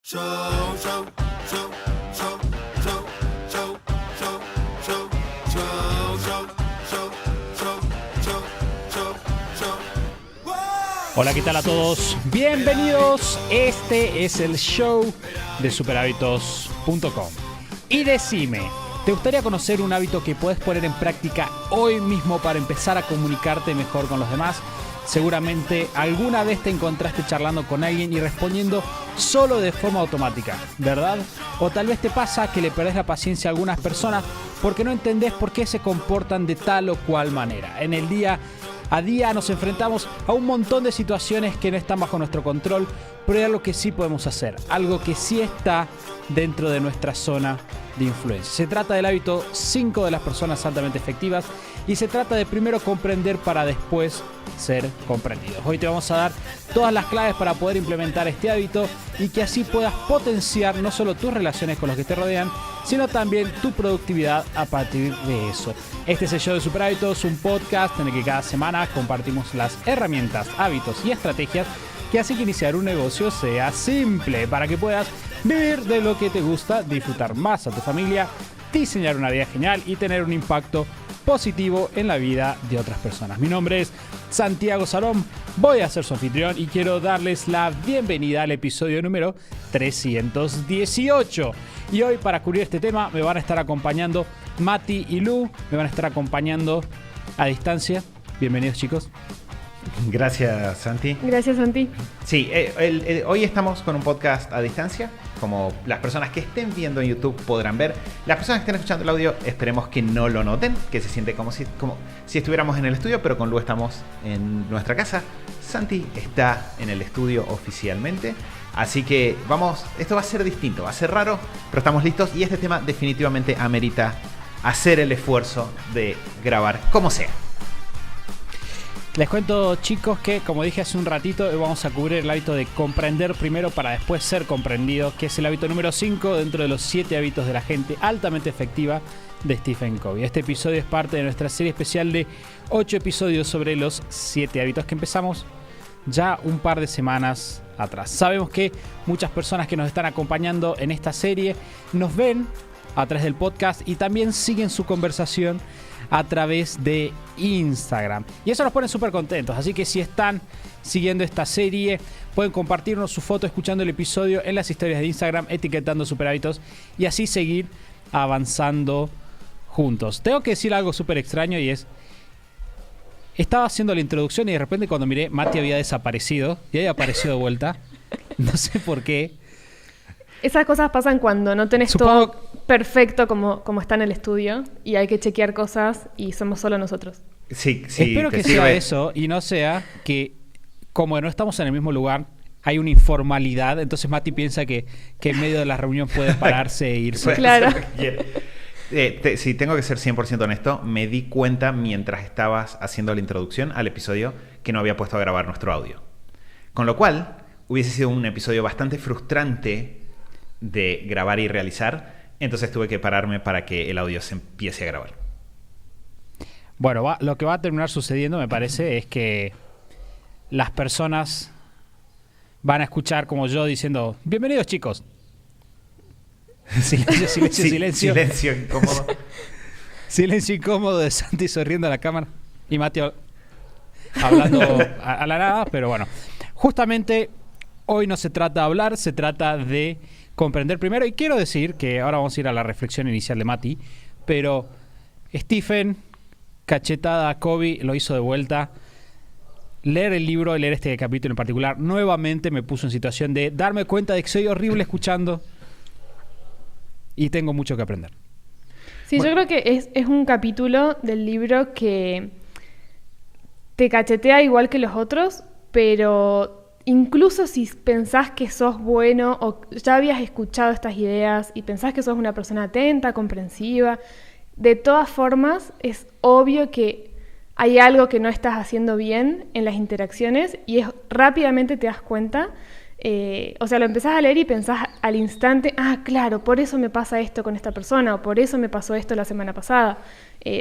Show, show, show, show, show, show, show, show, show, show, show, show, show, show. Hola, ¿qué tal a todos? Bienvenidos. Este es el show de superhábitos.com. Y decime, ¿te gustaría conocer un hábito que puedes poner en práctica hoy mismo para empezar a comunicarte mejor con los demás? Seguramente alguna vez te encontraste charlando con alguien y respondiendo solo de forma automática, ¿verdad? O tal vez te pasa que le perdés la paciencia a algunas personas porque no entendés por qué se comportan de tal o cual manera. En el día a día nos enfrentamos a un montón de situaciones que no están bajo nuestro control, pero hay algo que sí podemos hacer, algo que sí está dentro de nuestra zona de influencia. Se trata del hábito 5 de las personas altamente efectivas y se trata de primero comprender para después ser comprendidos. Hoy te vamos a dar todas las claves para poder implementar este hábito y que así puedas potenciar no solo tus relaciones con los que te rodean, sino también tu productividad a partir de eso. Este es el show de Super Hábitos, un podcast en el que cada semana compartimos las herramientas, hábitos y estrategias que hacen que iniciar un negocio sea simple para que puedas vivir de lo que te gusta, disfrutar más a tu familia, diseñar una vida genial y tener un impacto positivo en la vida de otras personas. Mi nombre es Santiago Salom, voy a ser su anfitrión y quiero darles la bienvenida al episodio número 318. Y hoy para cubrir este tema me van a estar acompañando Mati y Lu, me van a estar acompañando a distancia. Bienvenidos, chicos. Gracias, Santi. Gracias, Santi. Sí, hoy estamos con un podcast a distancia. Como las personas que estén viendo en YouTube podrán ver. Las personas que estén escuchando el audio, esperemos que no lo noten, que se siente como si estuviéramos en el estudio, pero con Lu estamos en nuestra casa. Santi está en el estudio oficialmente. Así que vamos, esto va a ser distinto, va a ser raro, pero estamos listos. Y este tema definitivamente amerita hacer el esfuerzo de grabar como sea. Les cuento, chicos, que como dije hace un ratito, hoy vamos a cubrir el hábito de comprender primero para después ser comprendido, que es el hábito número 5 dentro de los 7 hábitos de la gente altamente efectiva de Stephen Covey. Este episodio es parte de nuestra serie especial de 8 episodios sobre los 7 hábitos que empezamos ya un par de semanas atrás. Sabemos que muchas personas que nos están acompañando en esta serie nos ven a través del podcast y también siguen su conversación a través de Instagram. Y eso nos pone súper contentos. Así que si están siguiendo esta serie, pueden compartirnos su foto escuchando el episodio en las historias de Instagram, etiquetando Super Hábitos y así seguir avanzando juntos. Tengo que decir algo súper extraño y es... Estaba haciendo la introducción y de repente cuando miré, Mati había desaparecido y había aparecido de vuelta. No sé por qué. Esas cosas pasan cuando no tenés todo perfecto como está en el estudio y hay que chequear cosas y somos solo nosotros. Sí, espero que sea eso y no sea que como no estamos en el mismo lugar hay una informalidad, entonces Mati piensa que en medio de la reunión puede pararse e irse. Claro. Sí, tengo que ser 100% honesto. Me di cuenta mientras estabas haciendo la introducción al episodio que no había puesto a grabar nuestro audio. Con lo cual, hubiese sido un episodio bastante frustrante de grabar y realizar. Entonces tuve que pararme para que el audio se empiece a grabar. Bueno, lo que va a terminar sucediendo, me parece, es que las personas van a escuchar como yo diciendo bienvenidos, chicos. Silencio, silencio, Sí, silencio. Silencio incómodo. Silencio incómodo de Santi sonriendo a la cámara y Mateo hablando a la nada, pero bueno. Justamente hoy no se trata de hablar, se trata de comprender primero. Y quiero decir que ahora vamos a ir a la reflexión inicial de Mati, pero Stephen, cachetada a Covey, lo hizo de vuelta. Leer el libro y leer este capítulo en particular nuevamente me puso en situación de darme cuenta de que soy horrible escuchando y tengo mucho que aprender. Sí, bueno, yo creo que es un capítulo del libro que te cachetea igual que los otros, pero incluso si pensás que sos bueno o ya habías escuchado estas ideas y pensás que sos una persona atenta, comprensiva, de todas formas es obvio que hay algo que no estás haciendo bien en las interacciones y rápidamente te das cuenta. O sea, lo empezás a leer y pensás al instante, claro, por eso me pasa esto con esta persona o por eso me pasó esto la semana pasada.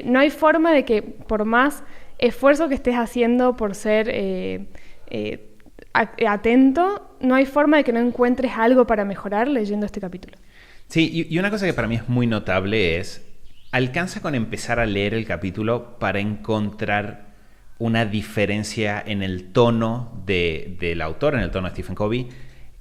No hay forma de que por más esfuerzo que estés haciendo por ser atento, no hay forma de que no encuentres algo para mejorar leyendo este capítulo. Sí, y una cosa que para mí es muy notable es, alcanza con empezar a leer el capítulo para encontrar una diferencia en el tono del autor, en el tono de Stephen Covey,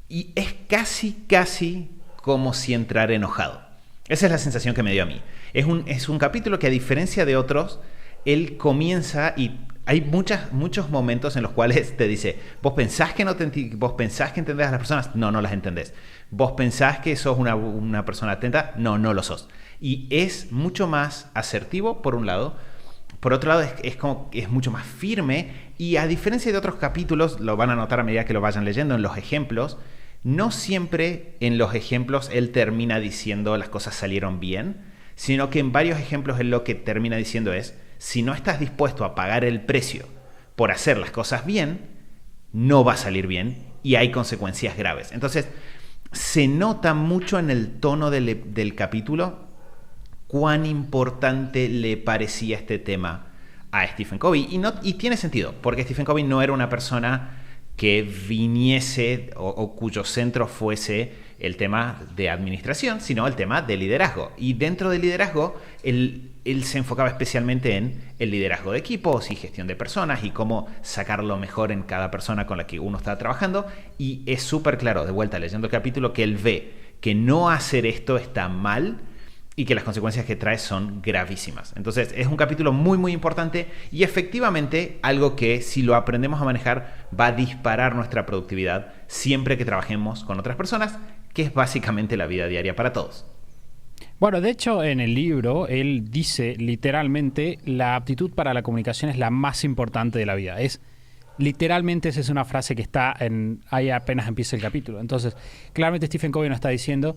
y es casi como si entrara enojado. Esa es la sensación que me dio a mí. Es un capítulo que, a diferencia de otros, él comienza y hay muchos momentos en los cuales te dice, ¿vos pensás que entendés a las personas? No las entendés. ¿Vos pensás que sos una persona atenta? No lo sos. Y es mucho más asertivo, por un lado. Por otro lado, es mucho más firme. Y a diferencia de otros capítulos, lo van a notar a medida que lo vayan leyendo en los ejemplos, no siempre en los ejemplos él termina diciendo las cosas salieron bien, sino que en varios ejemplos él lo que termina diciendo es, si no estás dispuesto a pagar el precio por hacer las cosas bien, no va a salir bien y hay consecuencias graves. Entonces, se nota mucho en el tono del capítulo cuán importante le parecía este tema a Stephen Covey. Y tiene sentido, porque Stephen Covey no era una persona que viniese o cuyo centro fuese el tema de administración, sino el tema de liderazgo. Y dentro del liderazgo, él se enfocaba especialmente en el liderazgo de equipos y gestión de personas y cómo sacar lo mejor en cada persona con la que uno está trabajando. Y es súper claro, de vuelta leyendo el capítulo, que él ve que no hacer esto está mal y que las consecuencias que trae son gravísimas. Entonces, es un capítulo muy importante y efectivamente algo que, si lo aprendemos a manejar, va a disparar nuestra productividad siempre que trabajemos con otras personas, que es básicamente la vida diaria para todos. Bueno, de hecho, en el libro, él dice literalmente, la aptitud para la comunicación es la más importante de la vida. Literalmente esa es una frase que está ahí apenas empieza el capítulo. Entonces, claramente Stephen Covey nos está diciendo,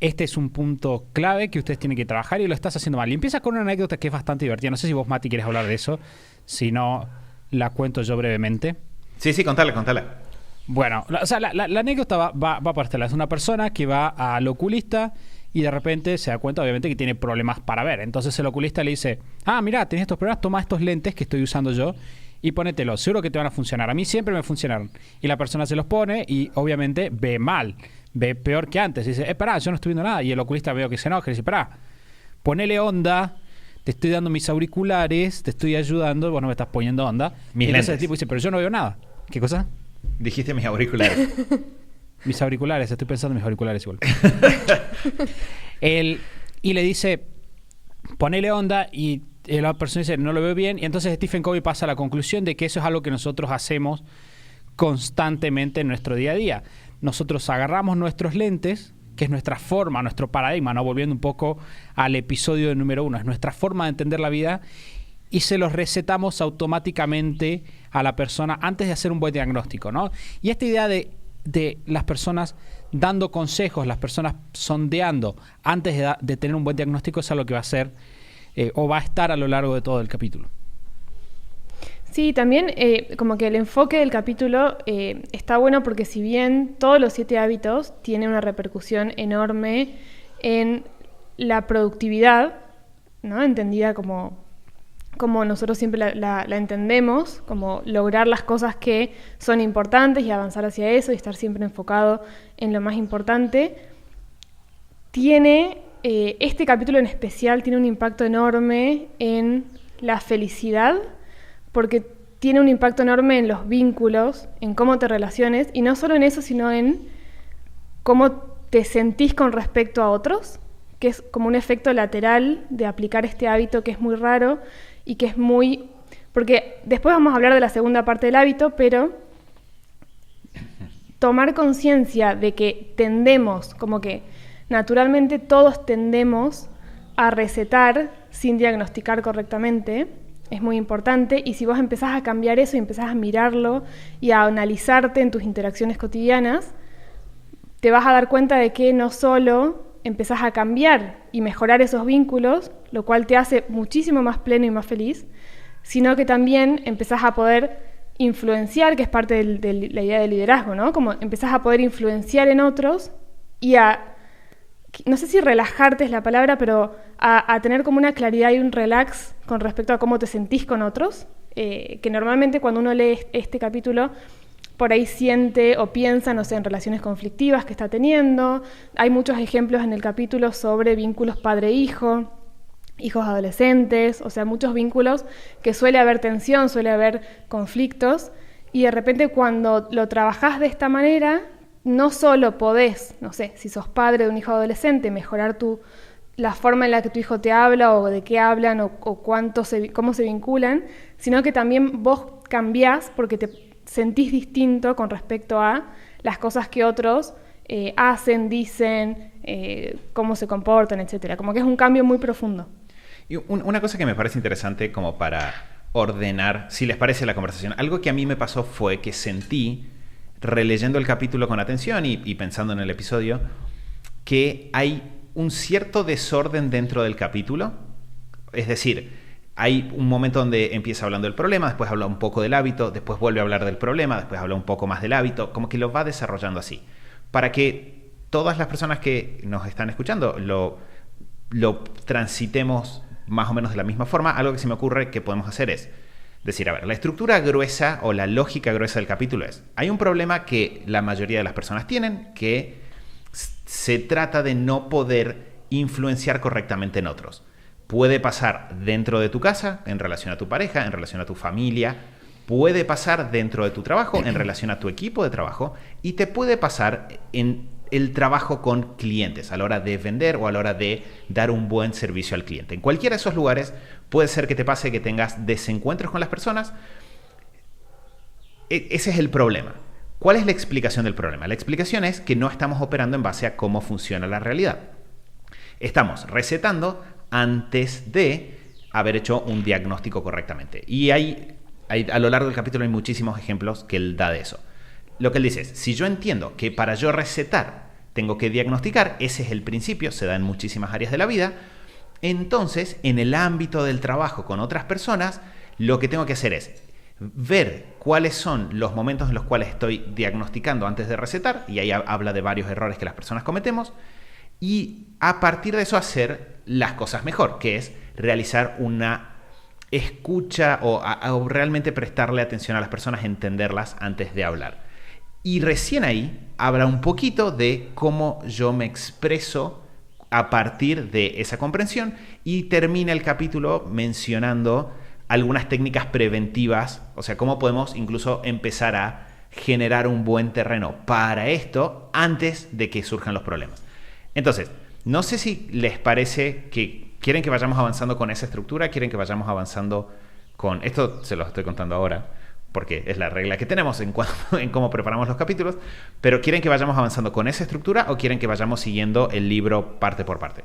este es un punto clave que ustedes tienen que trabajar y lo estás haciendo mal. Y empieza con una anécdota que es bastante divertida. No sé si vos, Mati, quieres hablar de eso. Si no, la cuento yo brevemente. Sí, contala. Bueno, la anécdota va por este lado. Es una persona que va al oculista y de repente se da cuenta, obviamente, que tiene problemas para ver. Entonces el oculista le dice, mirá, tenés estos problemas, toma estos lentes que estoy usando yo y ponételos. Seguro que te van a funcionar. A mí siempre me funcionaron. Y la persona se los pone y obviamente ve mal. Ve peor que antes. Y dice, pará, yo no estoy viendo nada. Y el oculista veo que se enoja y dice, pará, ponele onda, te estoy dando mis auriculares, te estoy ayudando, vos no me estás poniendo onda. Mis y entonces lentes. el tipo dice, pero yo no veo nada. ¿Qué cosa? Dijiste mis auriculares. Mis auriculares, estoy pensando en mis auriculares igual. Y le dice, ponele onda, y la persona dice, no lo veo bien. Y entonces Stephen Covey pasa a la conclusión de que eso es algo que nosotros hacemos constantemente en nuestro día a día. Nosotros agarramos nuestros lentes, que es nuestra forma, nuestro paradigma, ¿no? Volviendo un poco al episodio número 1, es nuestra forma de entender la vida, y se los recetamos automáticamente a la persona antes de hacer un buen diagnóstico, ¿no? Y esta idea de las personas dando consejos, las personas sondeando antes de tener un buen diagnóstico es algo que va a ser o va a estar a lo largo de todo el capítulo. Sí, también como que el enfoque del capítulo está bueno porque si bien todos los 7 hábitos tienen una repercusión enorme en la productividad, ¿no? Entendida como nosotros siempre la entendemos, como lograr las cosas que son importantes y avanzar hacia eso y estar siempre enfocado en lo más importante, este capítulo en especial tiene un impacto enorme en la felicidad, porque tiene un impacto enorme en los vínculos, en cómo te relaciones, y no solo en eso, sino en cómo te sentís con respecto a otros, que es como un efecto lateral de aplicar este hábito que es muy raro y que es muy... Porque después vamos a hablar de la segunda parte del hábito, pero tomar conciencia de que tendemos, como que naturalmente todos tendemos a recetar sin diagnosticar correctamente, es muy importante, y si vos empezás a cambiar eso y empezás a mirarlo y a analizarte en tus interacciones cotidianas, te vas a dar cuenta de que no solo empezás a cambiar y mejorar esos vínculos, lo cual te hace muchísimo más pleno y más feliz, sino que también empezás a poder influenciar, que es parte de la idea del liderazgo, ¿no? Como empezás a poder influenciar en otros y no sé si relajarte es la palabra, pero a tener como una claridad y un relax con respecto a cómo te sentís con otros, que normalmente cuando uno lee este capítulo por ahí siente o piensa, no sé, en relaciones conflictivas que está teniendo. Hay muchos ejemplos en el capítulo sobre vínculos padre-hijo, hijos adolescentes, o sea, muchos vínculos que suele haber tensión, suele haber conflictos, y de repente cuando lo trabajás de esta manera, no solo podés, no sé, si sos padre de un hijo adolescente, mejorar la forma en la que tu hijo te habla o de qué hablan o cómo se vinculan, sino que también vos cambiás porque te sentís distinto con respecto a las cosas que otros hacen, dicen, cómo se comportan, etcétera. Como que es un cambio muy profundo. Y una cosa que me parece interesante como para ordenar, si les parece la conversación, algo que a mí me pasó fue que sentí, releyendo el capítulo con atención y pensando en el episodio, que hay un cierto desorden dentro del capítulo. Es decir, hay un momento donde empieza hablando del problema, después habla un poco del hábito, después vuelve a hablar del problema, después habla un poco más del hábito, como que lo va desarrollando así. Para que todas las personas que nos están escuchando lo transitemos más o menos de la misma forma, algo que se me ocurre que podemos hacer es decir, a ver, la estructura gruesa o la lógica gruesa del capítulo es, hay un problema que la mayoría de las personas tienen, que se trata de no poder influenciar correctamente en otros. Puede pasar dentro de tu casa, en relación a tu pareja, en relación a tu familia. Puede pasar dentro de tu trabajo, en relación a tu equipo de trabajo. Y te puede pasar en el trabajo con clientes, a la hora de vender o a la hora de dar un buen servicio al cliente. En cualquiera de esos lugares puede ser que te pase que tengas desencuentros con las personas. Ese es el problema. ¿Cuál es la explicación del problema? La explicación es que no estamos operando en base a cómo funciona la realidad. Estamos recetando antes de haber hecho un diagnóstico correctamente. Y a lo largo del capítulo hay muchísimos ejemplos que él da de eso. Lo que él dice es, si yo entiendo que para yo recetar tengo que diagnosticar, ese es el principio, se da en muchísimas áreas de la vida, entonces en el ámbito del trabajo con otras personas, lo que tengo que hacer es ver cuáles son los momentos en los cuales estoy diagnosticando antes de recetar, y ahí habla de varios errores que las personas cometemos, y a partir de eso hacer las cosas mejor, que es realizar una escucha o realmente prestarle atención a las personas, entenderlas antes de hablar. Y recién ahí habla un poquito de cómo yo me expreso a partir de esa comprensión, y termina el capítulo mencionando algunas técnicas preventivas, o sea, cómo podemos incluso empezar a generar un buen terreno para esto antes de que surjan los problemas. Entonces, no sé si les parece que quieren que vayamos avanzando con esa estructura, quieren que vayamos avanzando con... Esto se los estoy contando ahora, porque es la regla que tenemos en cómo preparamos los capítulos, pero ¿quieren que vayamos avanzando con esa estructura o quieren que vayamos siguiendo el libro parte por parte?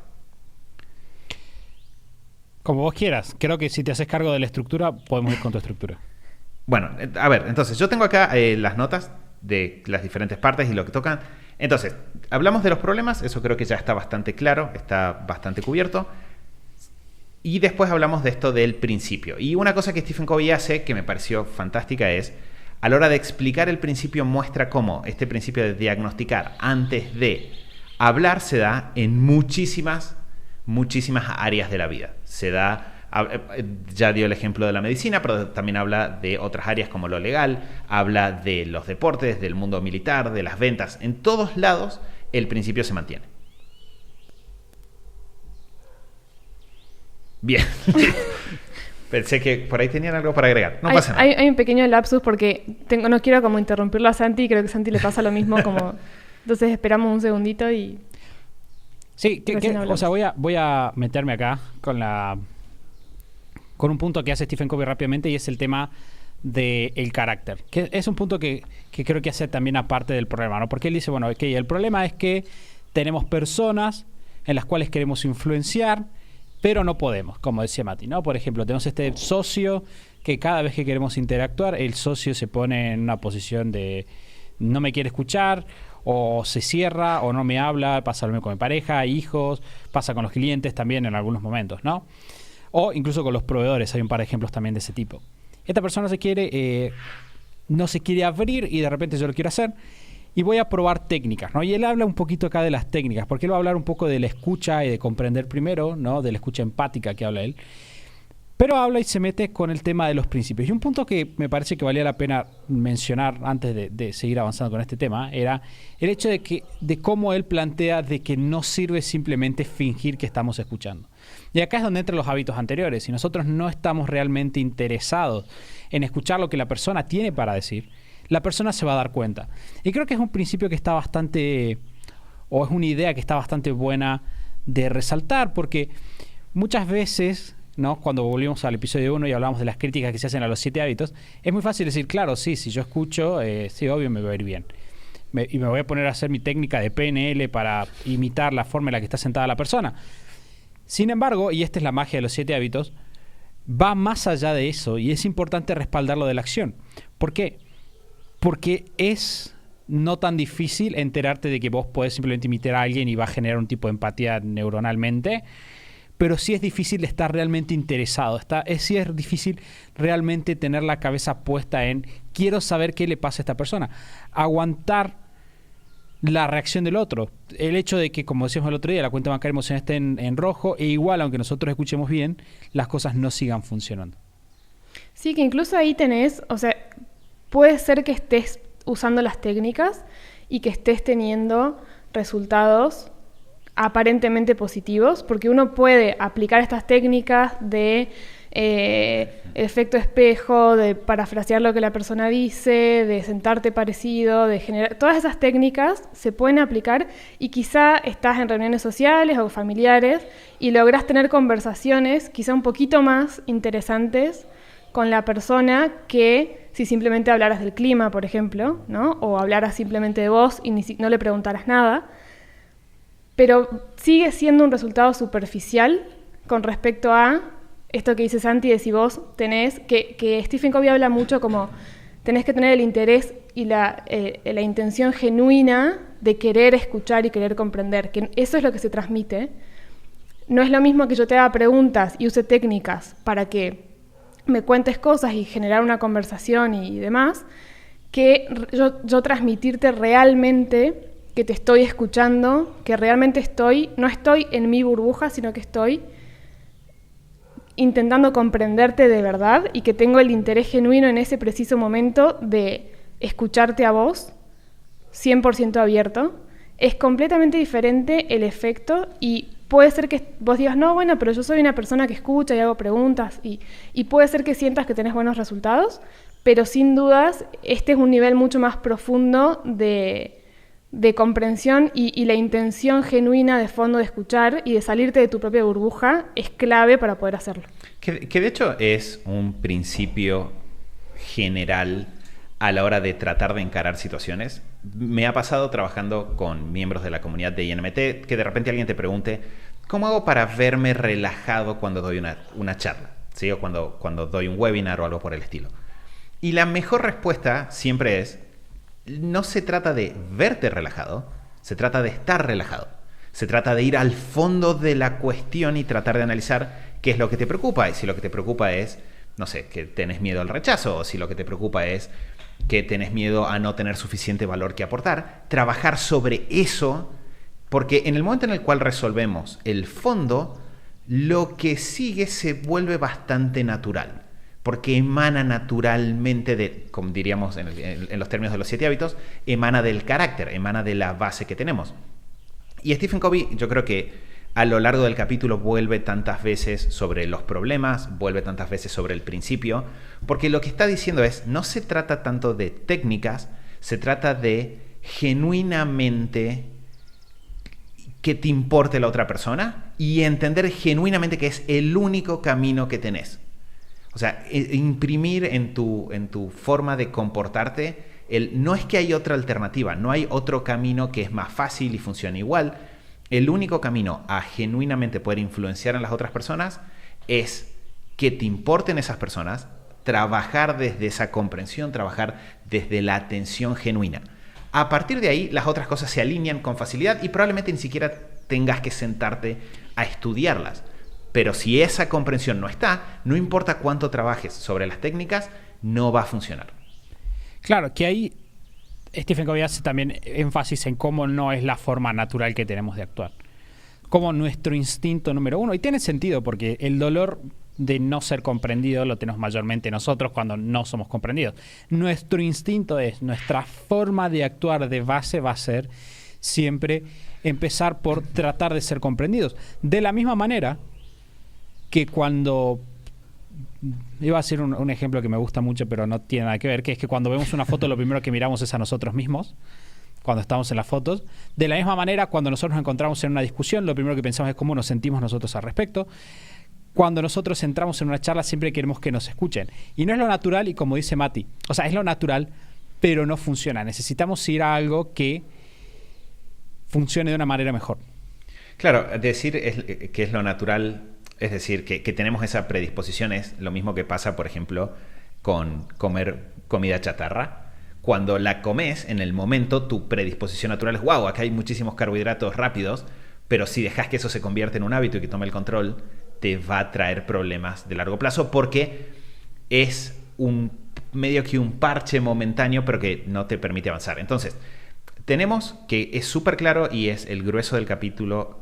Como vos quieras. Creo que si te haces cargo de la estructura, podemos ir con tu estructura. Bueno, a ver, entonces yo tengo acá las notas de las diferentes partes y lo que tocan. Entonces, hablamos de los problemas, eso creo que ya está bastante claro, está bastante cubierto. Y después hablamos de esto del principio. Y una cosa que Stephen Covey hace, que me pareció fantástica, es, a la hora de explicar el principio, muestra cómo este principio de diagnosticar antes de hablar se da en muchísimas áreas de la vida. Se da... Ya dio el ejemplo de la medicina, pero también habla de otras áreas como lo legal, habla de los deportes, del mundo militar, de las ventas. En todos lados el principio se mantiene. Bien. Pensé que por ahí tenían algo para agregar. No pasa nada. Hay un pequeño lapsus porque no quiero como interrumpirlo a Santi, creo que a Santi le pasa lo mismo. Entonces esperamos un segundito y... Sí, o sea, voy a meterme acá con un punto que hace Stephen Covey rápidamente, y es el tema del carácter, que es un punto que creo que hace también aparte del problema, ¿no? Porque él dice, bueno, okay, el problema es que tenemos personas en las cuales queremos influenciar, pero no podemos, como decía Mati, ¿no? Por ejemplo, tenemos este socio que cada vez que queremos interactuar, el socio se pone en una posición de no me quiere escuchar, o se cierra, o no me habla. Pasa lo mismo con mi pareja, hijos, pasa con los clientes también en algunos momentos, ¿no? O incluso con los proveedores, hay un par de ejemplos también de ese tipo. Esta persona no se quiere abrir y de repente yo lo quiero hacer y voy a probar técnicas, ¿no? Y él habla un poquito acá de las técnicas, porque él va a hablar un poco de la escucha y de comprender primero, ¿no? De la escucha empática que habla él. Pero habla y se mete con el tema de los principios. Y un punto que me parece que valía la pena mencionar antes de seguir avanzando con este tema era el hecho de cómo él plantea de que no sirve simplemente fingir que estamos escuchando. Y acá es donde entran los hábitos anteriores. Si nosotros no estamos realmente interesados en escuchar lo que la persona tiene para decir, la persona se va a dar cuenta. Y creo que es un principio que está bastante, o es una idea que está bastante buena de resaltar, porque muchas veces, ¿no? Cuando volvimos al episodio 1 y hablamos de las críticas que se hacen a los 7 hábitos, es muy fácil decir, claro, sí, si yo escucho, sí, obvio me va a ir bien. Y me voy a poner a hacer mi técnica de PNL para imitar la forma en la que está sentada la persona. Sin embargo, y esta es la magia de los 7 hábitos, va más allá de eso y es importante respaldarlo de la acción. ¿Por qué? Porque es no tan difícil enterarte de que vos podés simplemente imitar a alguien y va a generar un tipo de empatía neuronalmente, pero sí es difícil estar realmente interesado. Sí es difícil realmente tener la cabeza puesta en quiero saber qué le pasa a esta persona. Aguantar la reacción del otro. El hecho de que, como decíamos el otro día, la cuenta bancaria emocional esté en rojo e igual, aunque nosotros escuchemos bien, las cosas no sigan funcionando. Sí, que incluso ahí tenés, o sea, puede ser que estés usando las técnicas y que estés teniendo resultados aparentemente positivos, porque uno puede aplicar estas técnicas de efecto espejo, de parafrasear lo que la persona dice, de sentarte parecido, de generar... Todas esas técnicas se pueden aplicar y quizá estás en reuniones sociales o familiares y lográs tener conversaciones quizá un poquito más interesantes con la persona que si simplemente hablaras del clima, por ejemplo, ¿no? O hablaras simplemente de vos y no le preguntaras nada. Pero sigue siendo un resultado superficial con respecto a esto que dice Santi, de si vos tenés, que Stephen Covey habla mucho como tenés que tener el interés y la intención genuina de querer escuchar y querer comprender, que eso es lo que se transmite. No es lo mismo que yo te haga preguntas y use técnicas para que me cuentes cosas y generar una conversación y demás, que yo transmitirte realmente que te estoy escuchando, que realmente no estoy en mi burbuja, sino que estoy intentando comprenderte de verdad y que tengo el interés genuino en ese preciso momento de escucharte a vos, 100% abierto. Es completamente diferente el efecto y puede ser que vos digas, no, bueno, pero yo soy una persona que escucha y hago preguntas y puede ser que sientas que tenés buenos resultados, pero sin dudas este es un nivel mucho más profundo de comprensión y la intención genuina de fondo de escuchar y de salirte de tu propia burbuja es clave para poder hacerlo. Que de hecho es un principio general a la hora de tratar de encarar situaciones. Me ha pasado trabajando con miembros de la comunidad de INMT que de repente alguien te pregunte ¿cómo hago para verme relajado cuando doy una charla? ¿Sí? O cuando doy un webinar o algo por el estilo. Y la mejor respuesta siempre es no se trata de verte relajado, se trata de estar relajado. Se trata de ir al fondo de la cuestión y tratar de analizar qué es lo que te preocupa. Y si lo que te preocupa es, no sé, que tenés miedo al rechazo, o si lo que te preocupa es que tenés miedo a no tener suficiente valor que aportar, trabajar sobre eso, porque en el momento en el cual resolvemos el fondo, lo que sigue se vuelve bastante natural. Porque emana naturalmente como diríamos en los términos de los 7 hábitos, emana del carácter, emana de la base que tenemos. Y Stephen Covey, yo creo que a lo largo del capítulo vuelve tantas veces sobre los problemas, vuelve tantas veces sobre el principio, porque lo que está diciendo es, no se trata tanto de técnicas, se trata de genuinamente que te importe la otra persona y entender genuinamente que es el único camino que tenés. O sea, imprimir en tu forma de comportarte, no es que hay otra alternativa, no hay otro camino que es más fácil y funciona igual. El único camino a genuinamente poder influenciar en las otras personas es que te importen esas personas, trabajar desde esa comprensión, trabajar desde la atención genuina. A partir de ahí, las otras cosas se alinean con facilidad y probablemente ni siquiera tengas que sentarte a estudiarlas. Pero si esa comprensión no está, no importa cuánto trabajes sobre las técnicas, no va a funcionar. Claro, que ahí Stephen Covey hace también énfasis en cómo no es la forma natural que tenemos de actuar. Como nuestro instinto número uno. Y tiene sentido porque el dolor de no ser comprendido lo tenemos mayormente nosotros cuando no somos comprendidos. Nuestro instinto nuestra forma de actuar de base va a ser siempre empezar por tratar de ser comprendidos. De la misma manera que cuando... Iba a decir un ejemplo que me gusta mucho, pero no tiene nada que ver, que es que cuando vemos una foto lo primero que miramos es a nosotros mismos, cuando estamos en las fotos. De la misma manera, cuando nosotros nos encontramos en una discusión, lo primero que pensamos es cómo nos sentimos nosotros al respecto. Cuando nosotros entramos en una charla, siempre queremos que nos escuchen. Y no es lo natural, y como dice Mati, o sea, es lo natural, pero no funciona. Necesitamos ir a algo que funcione de una manera mejor. Claro, decir que es lo natural, es decir, que tenemos esa predisposición, es lo mismo que pasa, por ejemplo, con comer comida chatarra. Cuando la comes, en el momento, tu predisposición natural es, wow, acá hay muchísimos carbohidratos rápidos, pero si dejas que eso se convierta en un hábito y que tome el control, te va a traer problemas de largo plazo porque es medio que un parche momentáneo, pero que no te permite avanzar. Entonces, tenemos que es súper claro y es el grueso del capítulo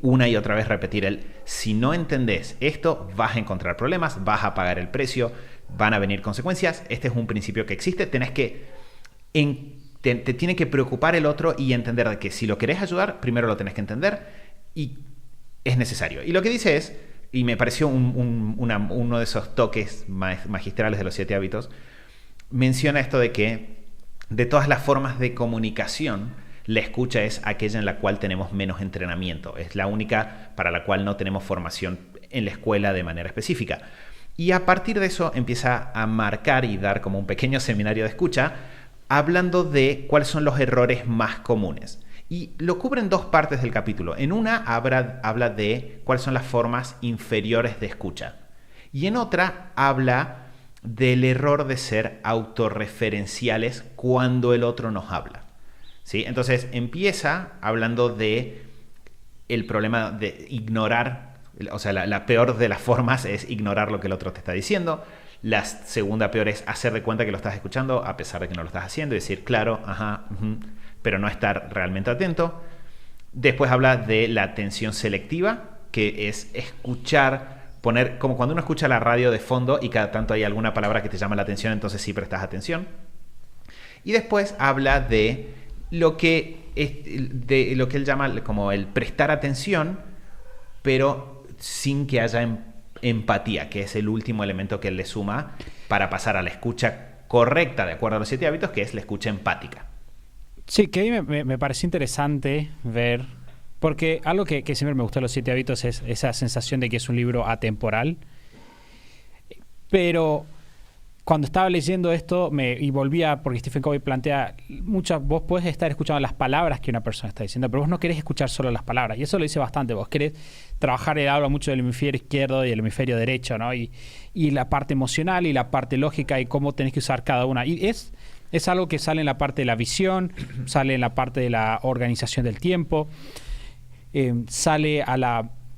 una y otra vez repetir si no entendés esto, vas a encontrar problemas, vas a pagar el precio, van a venir consecuencias. Este es un principio que existe. Te tiene que preocupar el otro y entender de que si lo querés ayudar, primero lo tenés que entender y es necesario. Y lo que dice es, y me pareció uno de esos toques magistrales de los 7 hábitos, menciona esto de que de todas las formas de comunicación, la escucha es aquella en la cual tenemos menos entrenamiento. Es la única para la cual no tenemos formación en la escuela de manera específica. Y a partir de eso empieza a marcar y dar como un pequeño seminario de escucha, hablando de cuáles son los errores más comunes. Y lo cubre en 2 partes del capítulo. En una habla de cuáles son las formas inferiores de escucha. Y en otra habla del error de ser autorreferenciales cuando el otro nos habla. ¿Sí? Entonces empieza hablando de el problema de ignorar, o sea, la peor de las formas es ignorar lo que el otro te está diciendo. La segunda peor es hacer de cuenta que lo estás escuchando a pesar de que no lo estás haciendo y decir claro, ajá, pero no estar realmente atento. Después habla de la atención selectiva, que es escuchar, poner como cuando uno escucha la radio de fondo y cada tanto hay alguna palabra que te llama la atención, entonces sí prestas atención. Y después habla de lo que él llama como el prestar atención, pero sin que haya empatía, que es el último elemento que él le suma para pasar a la escucha correcta de acuerdo a los 7 hábitos, que es la escucha empática. Sí, que a mí me pareció interesante ver, porque algo que siempre me gustó de los 7 hábitos es esa sensación de que es un libro atemporal, pero cuando estaba leyendo esto y volvía, porque Stephen Covey plantea, vos podés estar escuchando las palabras que una persona está diciendo, pero vos no querés escuchar solo las palabras, y eso lo dice bastante. Vos querés trabajar, él habla mucho del hemisferio izquierdo y el hemisferio derecho, ¿no? Y la parte emocional y la parte lógica y cómo tenés que usar cada una. Y es algo que sale en la parte de la visión, sale en la parte de la organización del tiempo, sale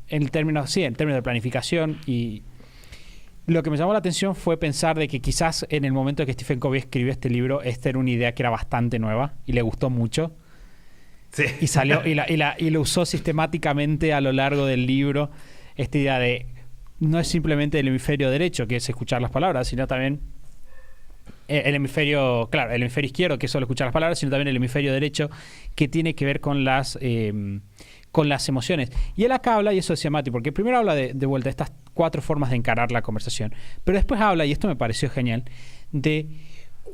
en términos de planificación. Y lo que me llamó la atención fue pensar de que quizás en el momento que Stephen Covey escribió este libro, esta era una idea que era bastante nueva y le gustó mucho. Sí. Y salió y lo usó sistemáticamente a lo largo del libro, esta idea de no es simplemente el hemisferio derecho, que es escuchar las palabras, sino también el hemisferio izquierdo, que es solo escuchar las palabras, sino también el hemisferio derecho, que tiene que ver con las emociones. Y él acá habla, y eso decía Mati, porque primero habla de vuelta de estas 4 formas de encarar la conversación, pero después habla, y esto me pareció genial, de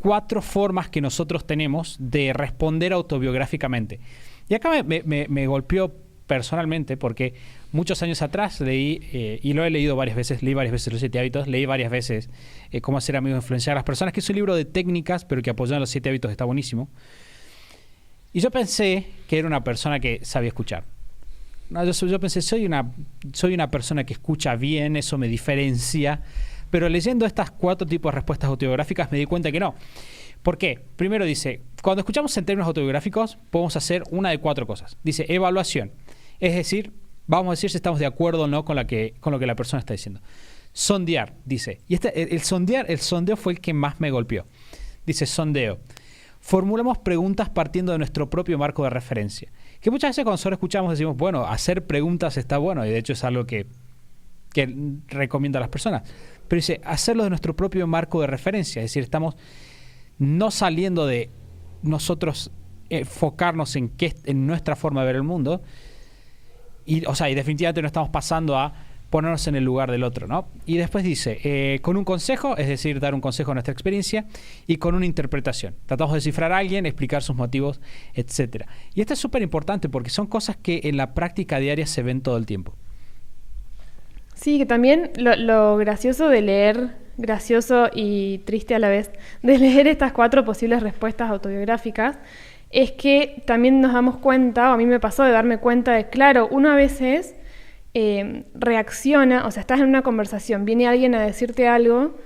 4 formas que nosotros tenemos de responder autobiográficamente. Y acá me golpeó personalmente, porque muchos años atrás leí, y lo he leído varias veces, leí varias veces los 7 hábitos, leí varias veces Cómo hacer amigos e influenciar a las personas, que es un libro de técnicas, pero que apoyan los 7 hábitos, está buenísimo. Y yo pensé que era una persona que sabía escuchar. No, yo pensé, soy una persona que escucha bien, eso me diferencia. Pero leyendo estas 4 tipos de respuestas autobiográficas me di cuenta que no. ¿Por qué? Primero dice, cuando escuchamos en términos autobiográficos, podemos hacer una de 4 cosas. Dice, evaluación. Es decir, vamos a decir si estamos de acuerdo o no con lo que la persona está diciendo. Sondear, dice. Y el sondeo fue el que más me golpeó. Dice, sondeo. Formulamos preguntas partiendo de nuestro propio marco de referencia. Que muchas veces cuando nosotros escuchamos decimos, bueno, hacer preguntas está bueno, y de hecho es algo que que recomiendo a las personas. Pero dice, hacerlo de nuestro propio marco de referencia. Es decir, estamos no saliendo de nosotros enfocarnos en nuestra forma de ver el mundo. Y definitivamente no estamos pasando a ponernos en el lugar del otro, ¿no? Y después dice, con un consejo, es decir, dar un consejo a nuestra experiencia, y con una interpretación. Tratamos de descifrar a alguien, explicar sus motivos, etc. Y esto es súper importante porque son cosas que en la práctica diaria se ven todo el tiempo. Sí, que también lo gracioso de leer, gracioso y triste a la vez, de leer estas 4 posibles respuestas autobiográficas, es que también nos damos cuenta, o a mí me pasó de darme cuenta de, claro, uno a veces reacciona, o sea, estás en una conversación, viene alguien a decirte algo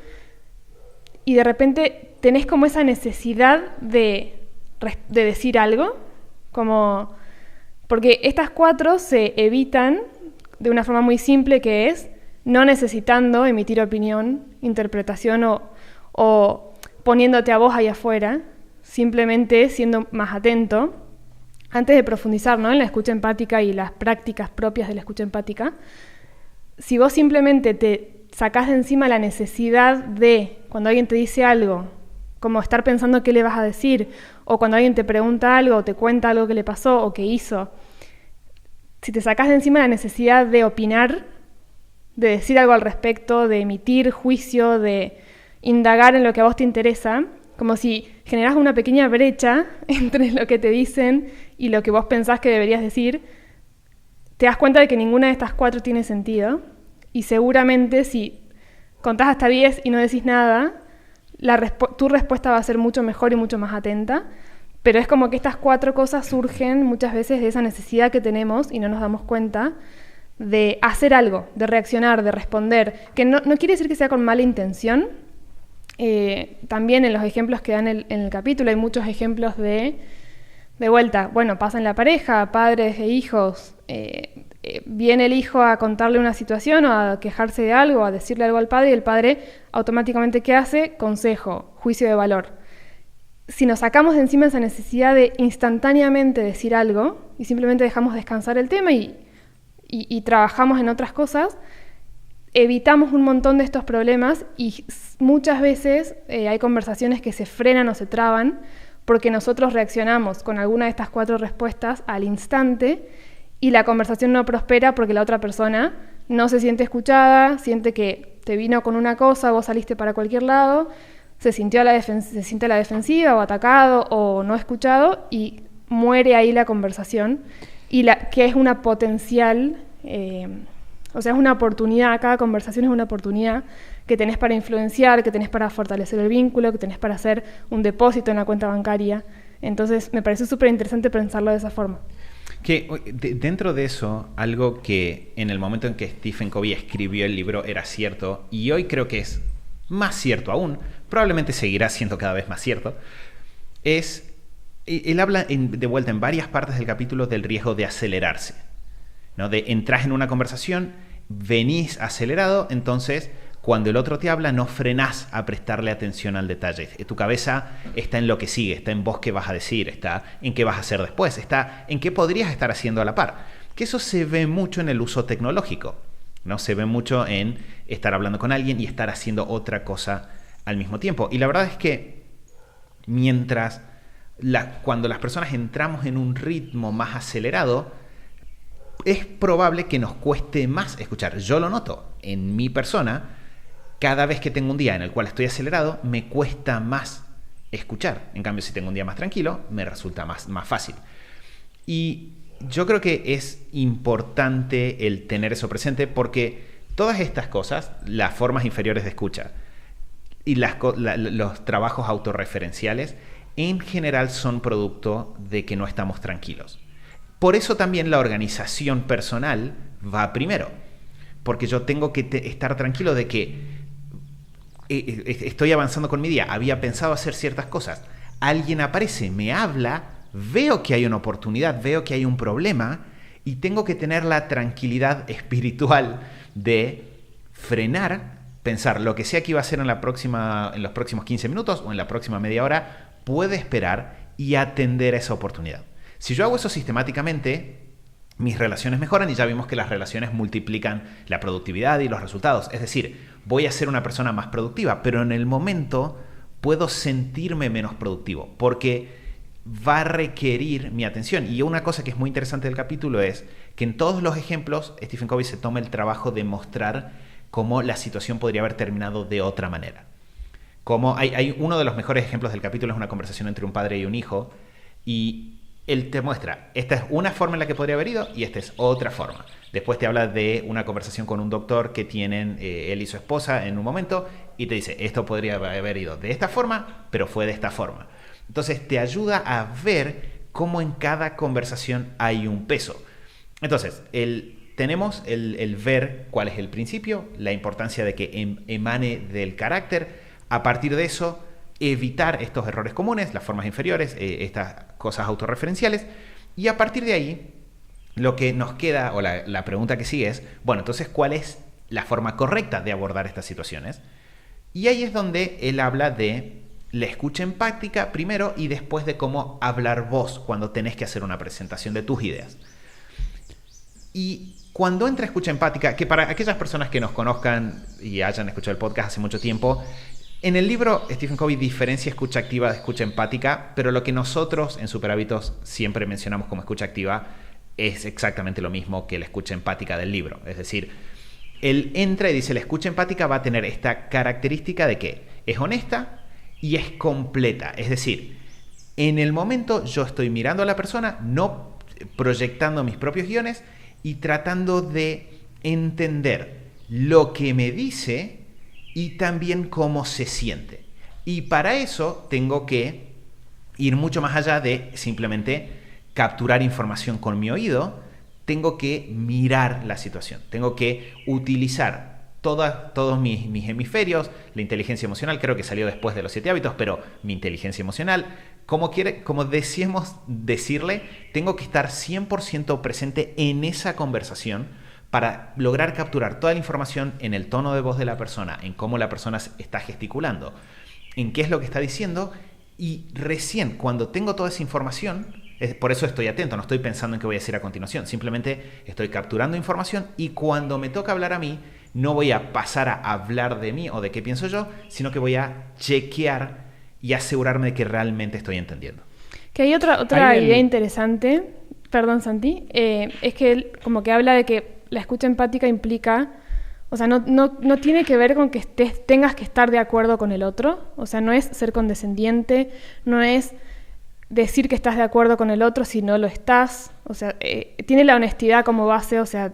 y de repente tenés como esa necesidad de decir algo, como porque estas 4 se evitan de una forma muy simple, que es no necesitando emitir opinión, interpretación o poniéndote a vos ahí afuera, simplemente siendo más atento. Antes de profundizar, ¿no?, en la escucha empática y las prácticas propias de la escucha empática, si vos simplemente te sacás de encima la necesidad de, cuando alguien te dice algo, como estar pensando qué le vas a decir, o cuando alguien te pregunta algo, o te cuenta algo que le pasó o que hizo, si te sacás de encima la necesidad de opinar, de decir algo al respecto, de emitir juicio, de indagar en lo que a vos te interesa, como si generás una pequeña brecha entre lo que te dicen y lo que vos pensás que deberías decir, te das cuenta de que ninguna de estas 4 tiene sentido, y seguramente si contás hasta 10 y no decís nada, tu respuesta va a ser mucho mejor y mucho más atenta, pero es como que estas 4 cosas surgen muchas veces de esa necesidad que tenemos y no nos damos cuenta de hacer algo, de reaccionar, de responder, que no quiere decir que sea con mala intención. También en los ejemplos que dan en el capítulo hay muchos ejemplos de vuelta, bueno, pasa en la pareja, padres e hijos, viene el hijo a contarle una situación o a quejarse de algo, a decirle algo al padre, y el padre automáticamente, ¿qué hace? Consejo, juicio de valor. Si nos sacamos de encima esa necesidad de instantáneamente decir algo y simplemente dejamos descansar el tema y trabajamos en otras cosas, evitamos un montón de estos problemas, y muchas veces hay conversaciones que se frenan o se traban porque nosotros reaccionamos con alguna de estas 4 respuestas al instante y la conversación no prospera porque la otra persona no se siente escuchada, siente que te vino con una cosa, vos saliste para cualquier lado, se siente a la defensiva o atacado o no escuchado, y muere ahí la conversación, que es una potencial, o sea, es una oportunidad. Cada conversación es una oportunidad que tenés para influenciar, que tenés para fortalecer el vínculo, que tenés para hacer un depósito en la cuenta bancaria. Entonces me parece súper interesante pensarlo de esa forma. Que dentro de eso, algo que en el momento en que Stephen Covey escribió el libro era cierto, y hoy creo que es más cierto aún, probablemente seguirá siendo cada vez más cierto, es, él habla de vuelta en varias partes del capítulo del riesgo de acelerarse, ¿no? De entrar en una conversación, venís acelerado, entonces cuando el otro te habla no frenás a prestarle atención al detalle. Tu cabeza está en lo que sigue, está en vos qué vas a decir, está en qué vas a hacer después, está en qué podrías estar haciendo a la par. Que eso se ve mucho en el uso tecnológico, ¿no? Se ve mucho en estar hablando con alguien y estar haciendo otra cosa al mismo tiempo. Y la verdad es que cuando las personas entramos en un ritmo más acelerado, es probable que nos cueste más escuchar. Yo lo noto en mi persona. Cada vez que tengo un día en el cual estoy acelerado, me cuesta más escuchar. En cambio, si tengo un día más tranquilo, me resulta más fácil. Y yo creo que es importante el tener eso presente, porque todas estas cosas, las formas inferiores de escucha y los trabajos autorreferenciales, en general son producto de que no estamos tranquilos. Por eso también la organización personal va primero, porque yo tengo que estar tranquilo de que estoy avanzando con mi día, había pensado hacer ciertas cosas, alguien aparece, me habla, veo que hay una oportunidad, veo que hay un problema, y tengo que tener la tranquilidad espiritual de frenar, pensar lo que sea que iba a hacer en los próximos 15 minutos o en la próxima media hora, puede esperar, y atender a esa oportunidad. Si yo hago eso sistemáticamente, mis relaciones mejoran y ya vimos que las relaciones multiplican la productividad y los resultados. Es decir, voy a ser una persona más productiva, pero en el momento puedo sentirme menos productivo porque va a requerir mi atención. Y una cosa que es muy interesante del capítulo es que en todos los ejemplos Stephen Covey se toma el trabajo de mostrar cómo la situación podría haber terminado de otra manera. Como hay uno de los mejores ejemplos del capítulo es una conversación entre un padre y un hijo y él te muestra, esta es una forma en la que podría haber ido y esta es otra forma. Después te habla de una conversación con un doctor que tienen él y su esposa en un momento y te dice, esto podría haber ido de esta forma, pero fue de esta forma. Entonces te ayuda a ver cómo en cada conversación hay un peso. Entonces, tenemos el ver cuál es el principio, la importancia de que emane del carácter. A partir de eso, evitar estos errores comunes, las formas inferiores, estas cosas autorreferenciales. Y a partir de ahí, lo que nos queda, o la pregunta que sigue es, bueno, entonces, ¿cuál es la forma correcta de abordar estas situaciones? Y ahí es donde él habla de la escucha empática primero y después de cómo hablar vos cuando tenés que hacer una presentación de tus ideas. Y cuando entra escucha empática, que para aquellas personas que nos conozcan y hayan escuchado el podcast hace mucho tiempo, en el libro Stephen Covey diferencia escucha activa de escucha empática, pero lo que nosotros en Superhábitos siempre mencionamos como escucha activa es exactamente lo mismo que la escucha empática del libro. Es decir, él entra y dice la escucha empática va a tener esta característica de que es honesta y es completa. Es decir, en el momento yo estoy mirando a la persona, no proyectando mis propios guiones y tratando de entender lo que me dice y también cómo se siente. Y para eso tengo que ir mucho más allá de simplemente capturar información con mi oído. Tengo que mirar la situación. Tengo que utilizar todos mis hemisferios, la inteligencia emocional, creo que salió después de los 7 hábitos, pero mi inteligencia emocional, como decíamos decirle, tengo que estar 100% presente en esa conversación para lograr capturar toda la información en el tono de voz de la persona, en cómo la persona está gesticulando, en qué es lo que está diciendo, y recién cuando tengo toda esa información, por eso estoy atento, no estoy pensando en qué voy a decir a continuación, simplemente estoy capturando información y cuando me toca hablar a mí, no voy a pasar a hablar de mí o de qué pienso yo, sino que voy a chequear y asegurarme de que realmente estoy entendiendo. Que hay otra idea interesante, perdón Santi, es que él como que habla de que la escucha empática implica, o sea, no tiene que ver con que tengas que estar de acuerdo con el otro, o sea, no es ser condescendiente, no es decir que estás de acuerdo con el otro si no lo estás, o sea, tiene la honestidad como base, o sea,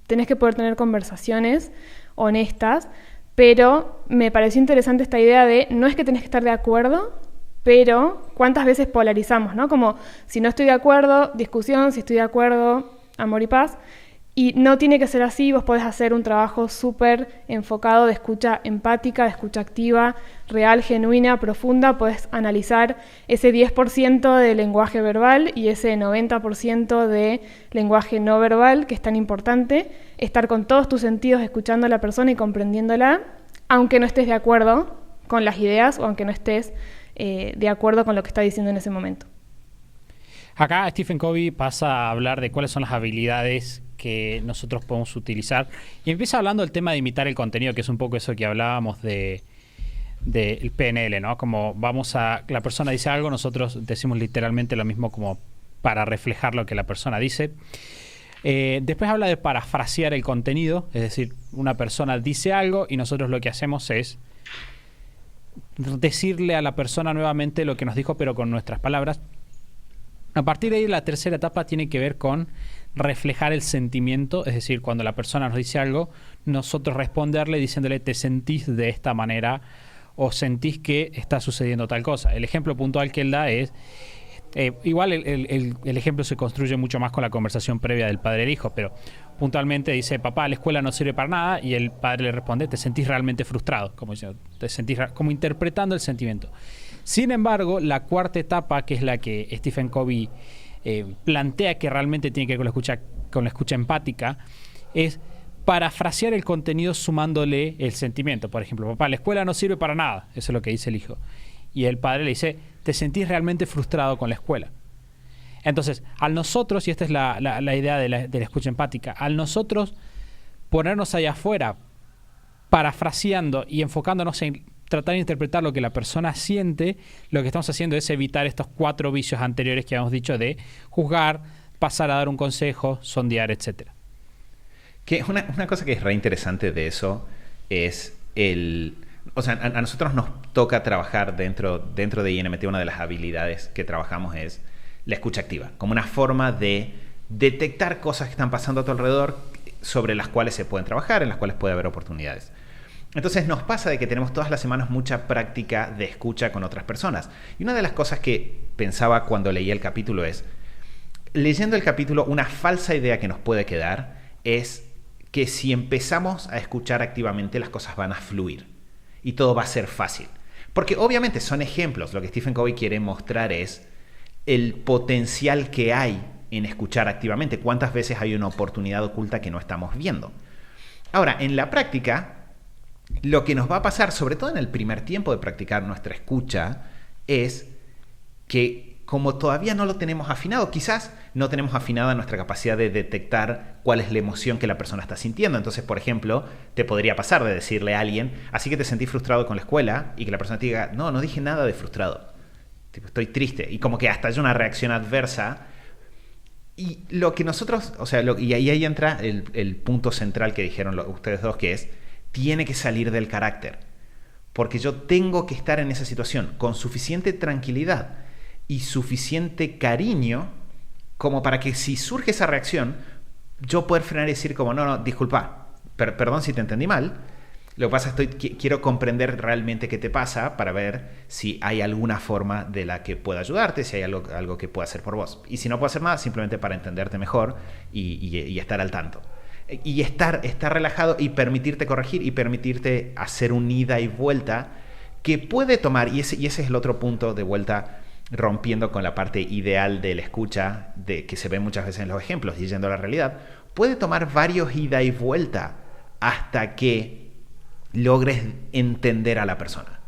tenés que poder tener conversaciones honestas, pero me pareció interesante esta idea de no es que tenés que estar de acuerdo, pero cuántas veces polarizamos, ¿no? Como si no estoy de acuerdo, discusión, si estoy de acuerdo, amor y paz. Y no tiene que ser así, vos podés hacer un trabajo súper enfocado de escucha empática, de escucha activa, real, genuina, profunda. Podés analizar ese 10% de lenguaje verbal y ese 90% de lenguaje no verbal, que es tan importante. Estar con todos tus sentidos escuchando a la persona y comprendiéndola, aunque no estés de acuerdo con las ideas o aunque no estés de acuerdo con lo que está diciendo en ese momento. Acá Stephen Covey pasa a hablar de cuáles son las habilidades que nosotros podemos utilizar y empieza hablando del tema de imitar el contenido, que es un poco eso que hablábamos del PNL, ¿no? Como la persona dice algo, nosotros decimos literalmente lo mismo como para reflejar lo que la persona dice. Después habla de parafrasear el contenido, es decir, una persona dice algo y nosotros lo que hacemos es decirle a la persona nuevamente lo que nos dijo, pero con nuestras palabras. A partir de ahí, la tercera etapa tiene que ver con reflejar el sentimiento, es decir, cuando la persona nos dice algo, nosotros responderle diciéndole te sentís de esta manera o sentís que está sucediendo tal cosa. El ejemplo puntual que él da es, igual el ejemplo se construye mucho más con la conversación previa del padre e el hijo, pero puntualmente dice, papá, la escuela no sirve para nada, y el padre le responde, te sentís realmente frustrado, como diciendo, te sentís como interpretando el sentimiento. Sin embargo, la cuarta etapa, que es la que Stephen Covey plantea que realmente tiene que ver con la escucha empática, es parafrasear el contenido sumándole el sentimiento. Por ejemplo, papá, la escuela no sirve para nada, eso es lo que dice el hijo. Y el padre le dice, te sentís realmente frustrado con la escuela. Entonces, al nosotros, y esta es la idea de la escucha empática, al nosotros ponernos allá afuera, parafraseando y enfocándonos en tratar de interpretar lo que la persona siente, lo que estamos haciendo es evitar estos 4 vicios anteriores que habíamos dicho de juzgar, pasar a dar un consejo, sondear, etc. Que una cosa que es re interesante de eso es o sea, a nosotros nos toca trabajar dentro de INMT. Una de las habilidades que trabajamos es la escucha activa, como una forma de detectar cosas que están pasando a tu alrededor sobre las cuales se pueden trabajar, en las cuales puede haber oportunidades. Entonces nos pasa de que tenemos todas las semanas mucha práctica de escucha con otras personas. Y una de las cosas que pensaba cuando leí el capítulo es, leyendo el capítulo, una falsa idea que nos puede quedar es que si empezamos a escuchar activamente las cosas van a fluir y todo va a ser fácil. Porque obviamente son ejemplos. Lo que Stephen Covey quiere mostrar es el potencial que hay en escuchar activamente. ¿Cuántas veces hay una oportunidad oculta que no estamos viendo? Ahora, en la práctica, lo que nos va a pasar, sobre todo en el primer tiempo de practicar nuestra escucha, es que como todavía no lo tenemos afinado, quizás no tenemos afinada nuestra capacidad de detectar cuál es la emoción que la persona está sintiendo. Entonces, por ejemplo, te podría pasar de decirle a alguien, así que te sentí frustrado con la escuela, y que la persona te diga, no dije nada de frustrado. Tipo, estoy triste. Y como que hasta hay una reacción adversa. Y lo que nosotros, o sea, y ahí entra el punto central que dijeron ustedes dos, que es, tiene que salir del carácter. Porque yo tengo que estar en esa situación con suficiente tranquilidad y suficiente cariño como para que si surge esa reacción, yo poder frenar y decir como, no, disculpa, perdón si te entendí mal. Lo que pasa es que quiero comprender realmente qué te pasa para ver si hay alguna forma de la que pueda ayudarte, si hay algo que pueda hacer por vos. Y si no puedo hacer nada, simplemente para entenderte mejor y estar al tanto. Y estar relajado y permitirte corregir y permitirte hacer un ida y vuelta que puede tomar, y ese es el otro punto de vuelta, rompiendo con la parte ideal de la escucha que se ve muchas veces en los ejemplos y yendo a la realidad, puede tomar varios ida y vuelta hasta que logres entender a la persona.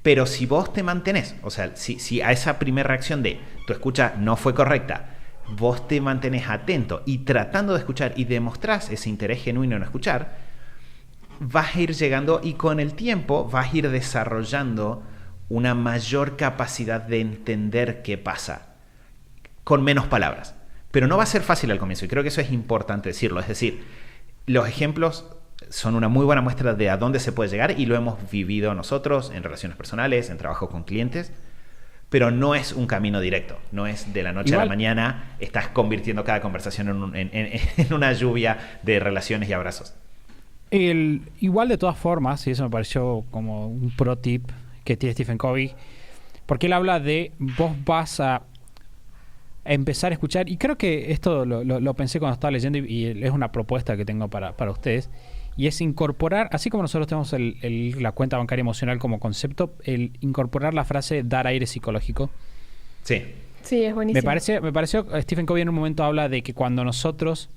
Pero si vos te mantenés, o sea, si a esa primera reacción de tu escucha no fue correcta, vos te mantenés atento y tratando de escuchar y demostrás ese interés genuino en escuchar, vas a ir llegando y con el tiempo vas a ir desarrollando una mayor capacidad de entender qué pasa con menos palabras. Pero no va a ser fácil al comienzo y creo que eso es importante decirlo. Es decir, los ejemplos son una muy buena muestra de a dónde se puede llegar y lo hemos vivido nosotros en relaciones personales, en trabajo con clientes, pero no es un camino directo. No es de la noche a la mañana estás convirtiendo cada conversación en una lluvia de relaciones y abrazos. Igual de todas formas, y eso me pareció como un pro tip que tiene Stephen Covey, porque él habla de vos vas a empezar a escuchar, y creo que esto lo pensé cuando estaba leyendo y es una propuesta que tengo para ustedes, y es incorporar, así como nosotros tenemos la cuenta bancaria emocional como concepto, el incorporar la frase dar aire psicológico. Sí. Sí, es buenísimo. Me pareció, Stephen Covey en un momento habla de que cuando nosotros,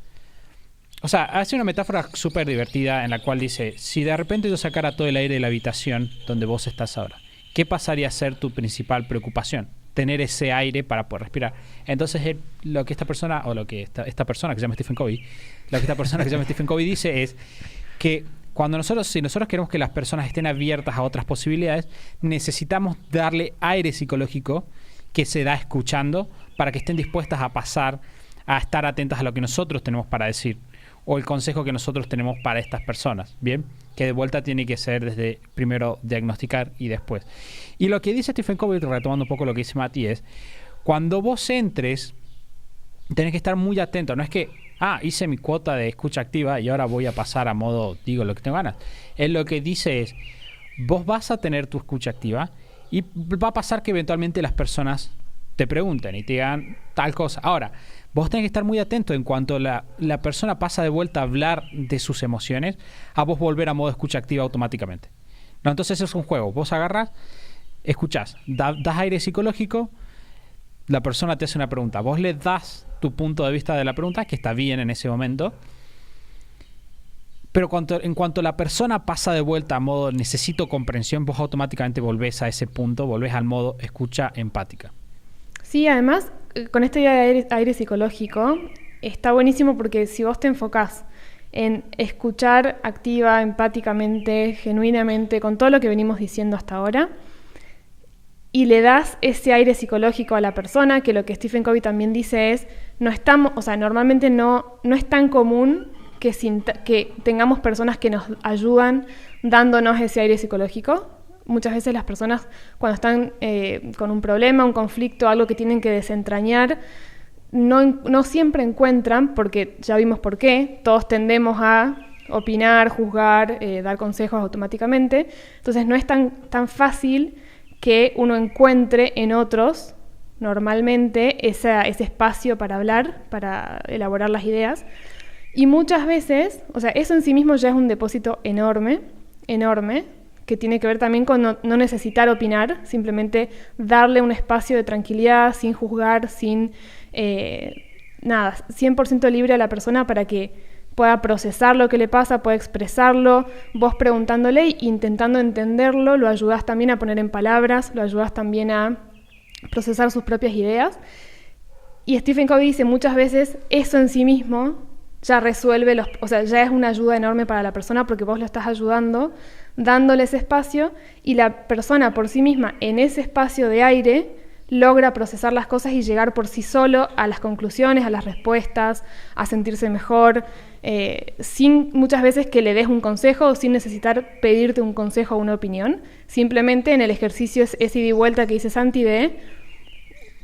o sea, hace una metáfora súper divertida en la cual dice, si de repente yo sacara todo el aire de la habitación donde vos estás ahora, ¿qué pasaría a ser tu principal preocupación? Tener ese aire para poder respirar. Entonces, lo que esta persona, o lo que esta persona que se llama Stephen Covey, lo que esta persona que se llama Stephen Covey dice es que si nosotros queremos que las personas estén abiertas a otras posibilidades, necesitamos darle aire psicológico que se da escuchando para que estén dispuestas a pasar, a estar atentas a lo que nosotros tenemos para decir o el consejo que nosotros tenemos para estas personas, ¿bien? Que de vuelta tiene que ser desde primero diagnosticar y después. Y lo que dice Stephen Covey, retomando un poco lo que dice Mati, es cuando vos entres, tenés que estar muy atento. No es que, hice mi cuota de escucha activa y ahora voy a pasar a modo, digo lo que tengo ganas. Él lo que dice es, vos vas a tener tu escucha activa y va a pasar que eventualmente las personas te pregunten y te digan tal cosa. Ahora, vos tenés que estar muy atento en cuanto la persona pasa de vuelta a hablar de sus emociones, a vos volver a modo escucha activa automáticamente. No, entonces eso es un juego. Vos agarrás, escuchás, das aire psicológico, la persona te hace una pregunta, vos le das tu punto de vista de la pregunta, que está bien en ese momento, pero en cuanto la persona pasa de vuelta a modo necesito comprensión, vos automáticamente volvés a ese punto, volvés al modo escucha empática. Sí, además, con esta idea de aire psicológico, está buenísimo porque si vos te enfocás en escuchar activa, empáticamente, genuinamente, con todo lo que venimos diciendo hasta ahora, y le das ese aire psicológico a la persona, que lo que Stephen Covey también dice es, normalmente no es tan común que tengamos personas que nos ayudan dándonos ese aire psicológico. Muchas veces las personas cuando están con un problema, un conflicto, algo que tienen que desentrañar, no siempre encuentran, porque ya vimos por qué, todos tendemos a opinar, juzgar, dar consejos automáticamente. Entonces no es tan fácil que uno encuentre en otros normalmente ese espacio para hablar, para elaborar las ideas. Y muchas veces, o sea, eso en sí mismo ya es un depósito enorme, que tiene que ver también con no necesitar opinar, simplemente darle un espacio de tranquilidad, sin juzgar, sin 100% libre a la persona para que pueda procesar lo que le pasa, pueda expresarlo. Vos preguntándole e intentando entenderlo, lo ayudás también a poner en palabras, lo ayudás también a procesar sus propias ideas. Y Stephen Covey dice muchas veces eso en sí mismo ya resuelve ya es una ayuda enorme para la persona porque vos lo estás ayudando, dándole ese espacio, y la persona por sí misma en ese espacio de aire logra procesar las cosas y llegar por sí solo a las conclusiones, a las respuestas, a sentirse mejor, sin muchas veces que le des un consejo o sin necesitar pedirte un consejo o una opinión. Simplemente en el ejercicio ese ida y vuelta que dice Santi de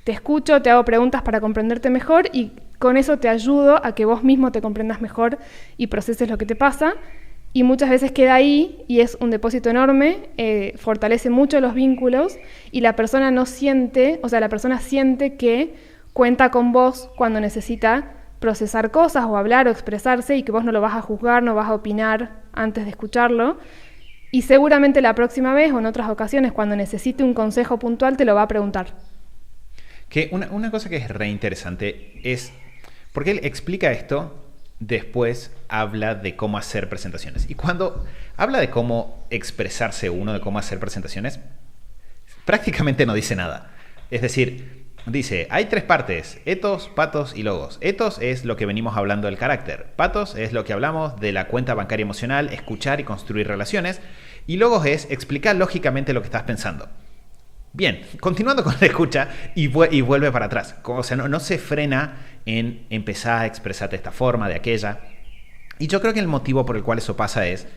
te escucho, te hago preguntas para comprenderte mejor y con eso te ayudo a que vos mismo te comprendas mejor y proceses lo que te pasa. Y muchas veces queda ahí y es un depósito enorme, fortalece mucho los vínculos y la persona la persona siente que cuenta con vos cuando necesita procesar cosas o hablar o expresarse y que vos no lo vas a juzgar, no vas a opinar antes de escucharlo. Y seguramente la próxima vez o en otras ocasiones cuando necesite un consejo puntual te lo va a preguntar. Que una cosa que es re interesante es, porque él explica esto, después habla de cómo hacer presentaciones. Y cuando habla de cómo expresarse uno, de cómo hacer presentaciones, prácticamente no dice nada. Es decir, dice, hay 3 partes, ethos, pathos y logos. Ethos es lo que venimos hablando del carácter. Pathos es lo que hablamos de la cuenta bancaria emocional, escuchar y construir relaciones. Y logos es explicar lógicamente lo que estás pensando. Bien, continuando con la escucha y vuelve para atrás. O sea, no se frena en empezar a expresarte de esta forma, de aquella. Y yo creo que el motivo por el cual eso pasa es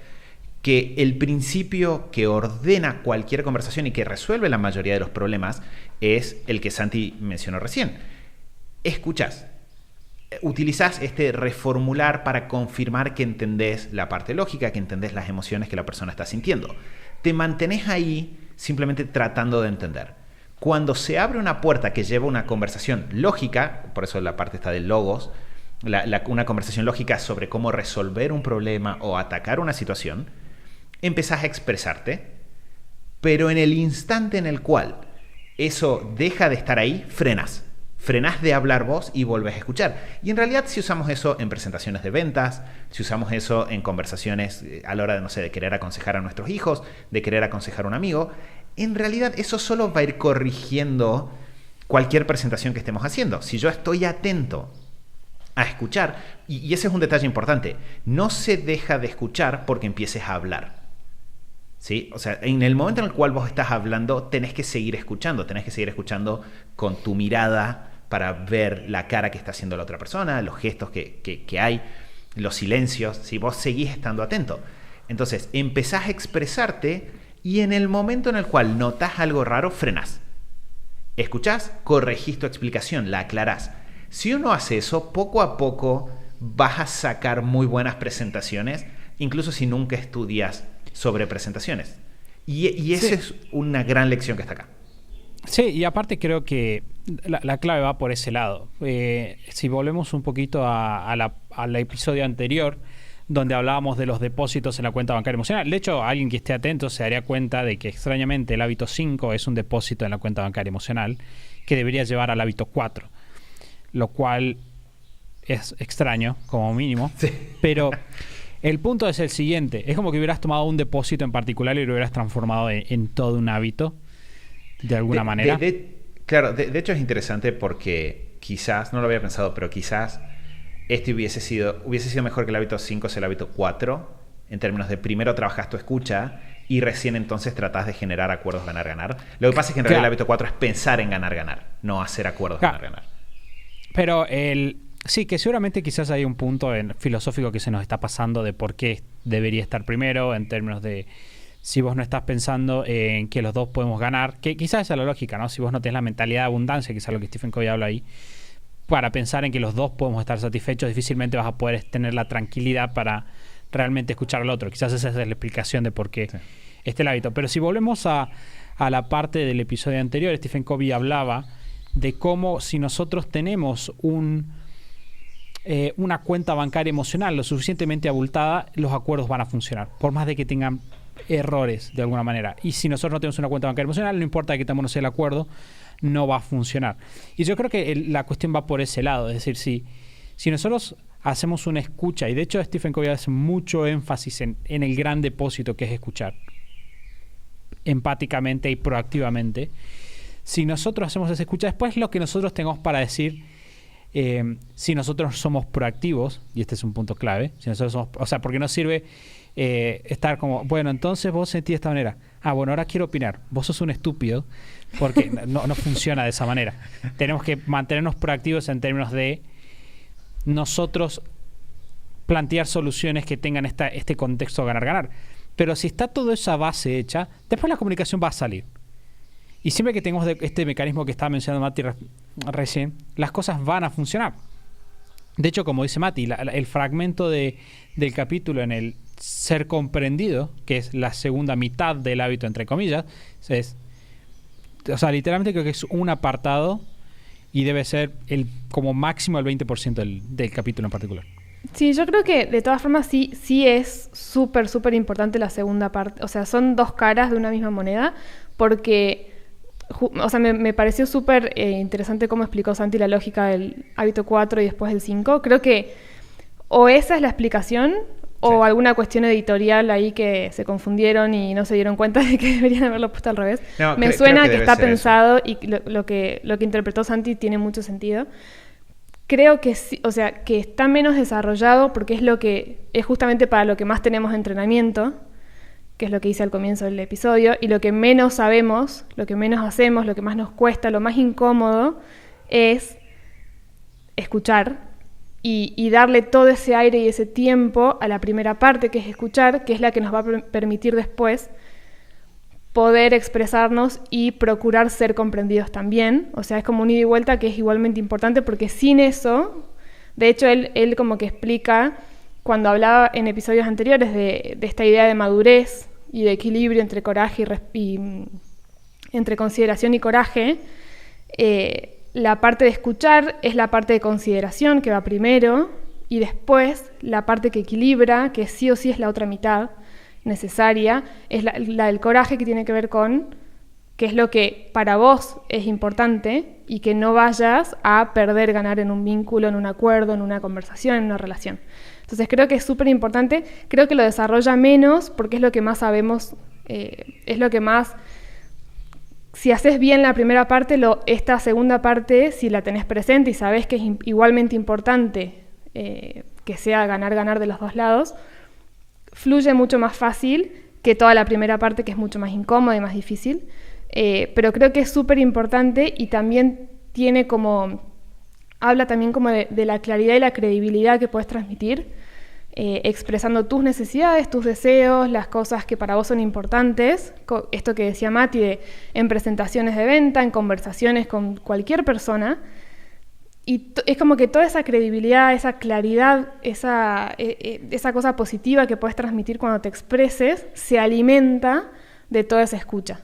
que el principio que ordena cualquier conversación y que resuelve la mayoría de los problemas es el que Santi mencionó recién. Escuchás. Utilizás este reformular para confirmar que entendés la parte lógica, que entendés las emociones que la persona está sintiendo. Te mantenés ahí simplemente tratando de entender. Cuando se abre una puerta que lleva una conversación lógica, por eso la parte está de logos, una conversación lógica sobre cómo resolver un problema o atacar una situación, empezás a expresarte, pero en el instante en el cual eso deja de estar ahí, frenás de hablar vos y volvés a escuchar. Y en realidad si usamos eso en presentaciones de ventas, si usamos eso en conversaciones a la hora de, de querer aconsejar a nuestros hijos, de querer aconsejar a un amigo, en realidad eso solo va a ir corrigiendo cualquier presentación que estemos haciendo. Si yo estoy atento a escuchar, y ese es un detalle importante, no se deja de escuchar porque empieces a hablar. ¿Sí? O sea, en el momento en el cual vos estás hablando, tenés que seguir escuchando con tu mirada para ver la cara que está haciendo la otra persona, los gestos que hay, los silencios, si vos seguís estando atento. Entonces, empezás a expresarte y en el momento en el cual notás algo raro, frenás. Escuchás, corregís tu explicación, la aclarás. Si uno hace eso, poco a poco vas a sacar muy buenas presentaciones, incluso si nunca estudias sobre presentaciones. Y esa es una gran lección que está acá. Sí, y aparte creo que la clave va por ese lado. Si volvemos un poquito al episodio anterior, donde hablábamos de los depósitos en la cuenta bancaria emocional. De hecho, alguien que esté atento se daría cuenta de que extrañamente el hábito 5 es un depósito en la cuenta bancaria emocional que debería llevar al hábito 4, lo cual es extraño, como mínimo. Sí. Pero el punto es el siguiente. Es como que hubieras tomado un depósito en particular y lo hubieras transformado en todo un hábito, de alguna manera. Claro, de hecho es interesante porque quizás, no lo había pensado, pero quizás este hubiese sido mejor que el hábito 5 es el hábito 4, en términos de primero trabajas tu escucha y recién entonces tratás de generar acuerdos ganar-ganar. Lo que pasa es que en realidad el hábito 4 es pensar en ganar-ganar, no hacer acuerdos ganar-ganar. Pero sí, que seguramente quizás hay un punto filosófico que se nos está pasando de por qué debería estar primero, en términos de si vos no estás pensando en que los dos podemos ganar, que quizás esa es la lógica, ¿no? Si vos no tenés la mentalidad de abundancia, que es algo que Stephen Covey habla ahí, para pensar en que los dos podemos estar satisfechos, difícilmente vas a poder tener la tranquilidad para realmente escuchar al otro. Quizás esa es la explicación de por qué el hábito. Pero si volvemos a la parte del episodio anterior, Stephen Covey hablaba de cómo si nosotros tenemos una cuenta bancaria emocional lo suficientemente abultada, los acuerdos van a funcionar, por más de que tengan errores de alguna manera. Y si nosotros no tenemos una cuenta bancaria emocional, no importa que tengamos el acuerdo, no va a funcionar. Y yo creo que la cuestión va por ese lado, es decir, si nosotros hacemos una escucha, y de hecho Stephen Covey hace mucho énfasis en el gran depósito que es escuchar empáticamente y proactivamente. Si nosotros hacemos esa escucha, después lo que nosotros tengamos para decir, si nosotros somos proactivos, y este es un punto clave, si nosotros somos, o sea, porque no sirve estar como, bueno, entonces vos sentís de esta manera, bueno, ahora quiero opinar, vos sos un estúpido, porque no funciona de esa manera. Tenemos que mantenernos proactivos en términos de nosotros plantear soluciones que tengan este contexto ganar-ganar. Pero si está toda esa base hecha, después la comunicación va a salir. Y siempre que tengamos este mecanismo que estaba mencionando Mati recién, las cosas van a funcionar. De hecho, como dice Mati, el fragmento del capítulo en el ser comprendido, que es la segunda mitad del hábito, entre comillas, o sea, literalmente creo que es un apartado y debe ser como máximo el 20% del capítulo en particular. Sí, yo creo que de todas formas sí es súper, súper importante la segunda parte. O sea, son dos caras de una misma moneda, porque o sea, me pareció súper interesante cómo explicó Santi la lógica del hábito 4 y después del 5. Creo que o esa es la explicación o alguna cuestión editorial ahí que se confundieron y no se dieron cuenta de que deberían haberlo puesto al revés. No, me suena que está pensado eso. Y lo que interpretó Santi tiene mucho sentido. Creo que sí, o sea, que está menos desarrollado porque es justamente para lo que más tenemos entrenamiento, que es lo que hice al comienzo del episodio, y lo que menos sabemos, lo que menos hacemos, lo que más nos cuesta, lo más incómodo es escuchar y darle todo ese aire y ese tiempo a la primera parte, que es escuchar, que es la que nos va a permitir después poder expresarnos y procurar ser comprendidos también. O sea, es como un ida y vuelta que es igualmente importante, porque sin eso, de hecho él como que explica, cuando hablaba en episodios anteriores de esta idea de madurez y de equilibrio entre coraje y entre consideración y coraje, la parte de escuchar es la parte de consideración que va primero, y después la parte que equilibra, que sí o sí es la otra mitad necesaria, es la del coraje, que tiene que ver con qué es lo que para vos es importante y que no vayas a ganar en un vínculo, en un acuerdo, en una conversación, en una relación. Entonces creo que es súper importante, creo que lo desarrolla menos porque es lo que más sabemos, es lo que más, si haces bien la primera parte, esta segunda parte, si la tenés presente y sabés que es igualmente importante que sea ganar de los dos lados, fluye mucho más fácil que toda la primera parte, que es mucho más incómoda y más difícil. Pero creo que es súper importante, y también habla también como de la claridad y la credibilidad que puedes transmitir, expresando tus necesidades, tus deseos, las cosas que para vos son importantes. Esto que decía Mati, en presentaciones de venta, en conversaciones con cualquier persona. Y es como que toda esa credibilidad, esa claridad, esa cosa positiva que puedes transmitir cuando te expreses, se alimenta de toda esa escucha.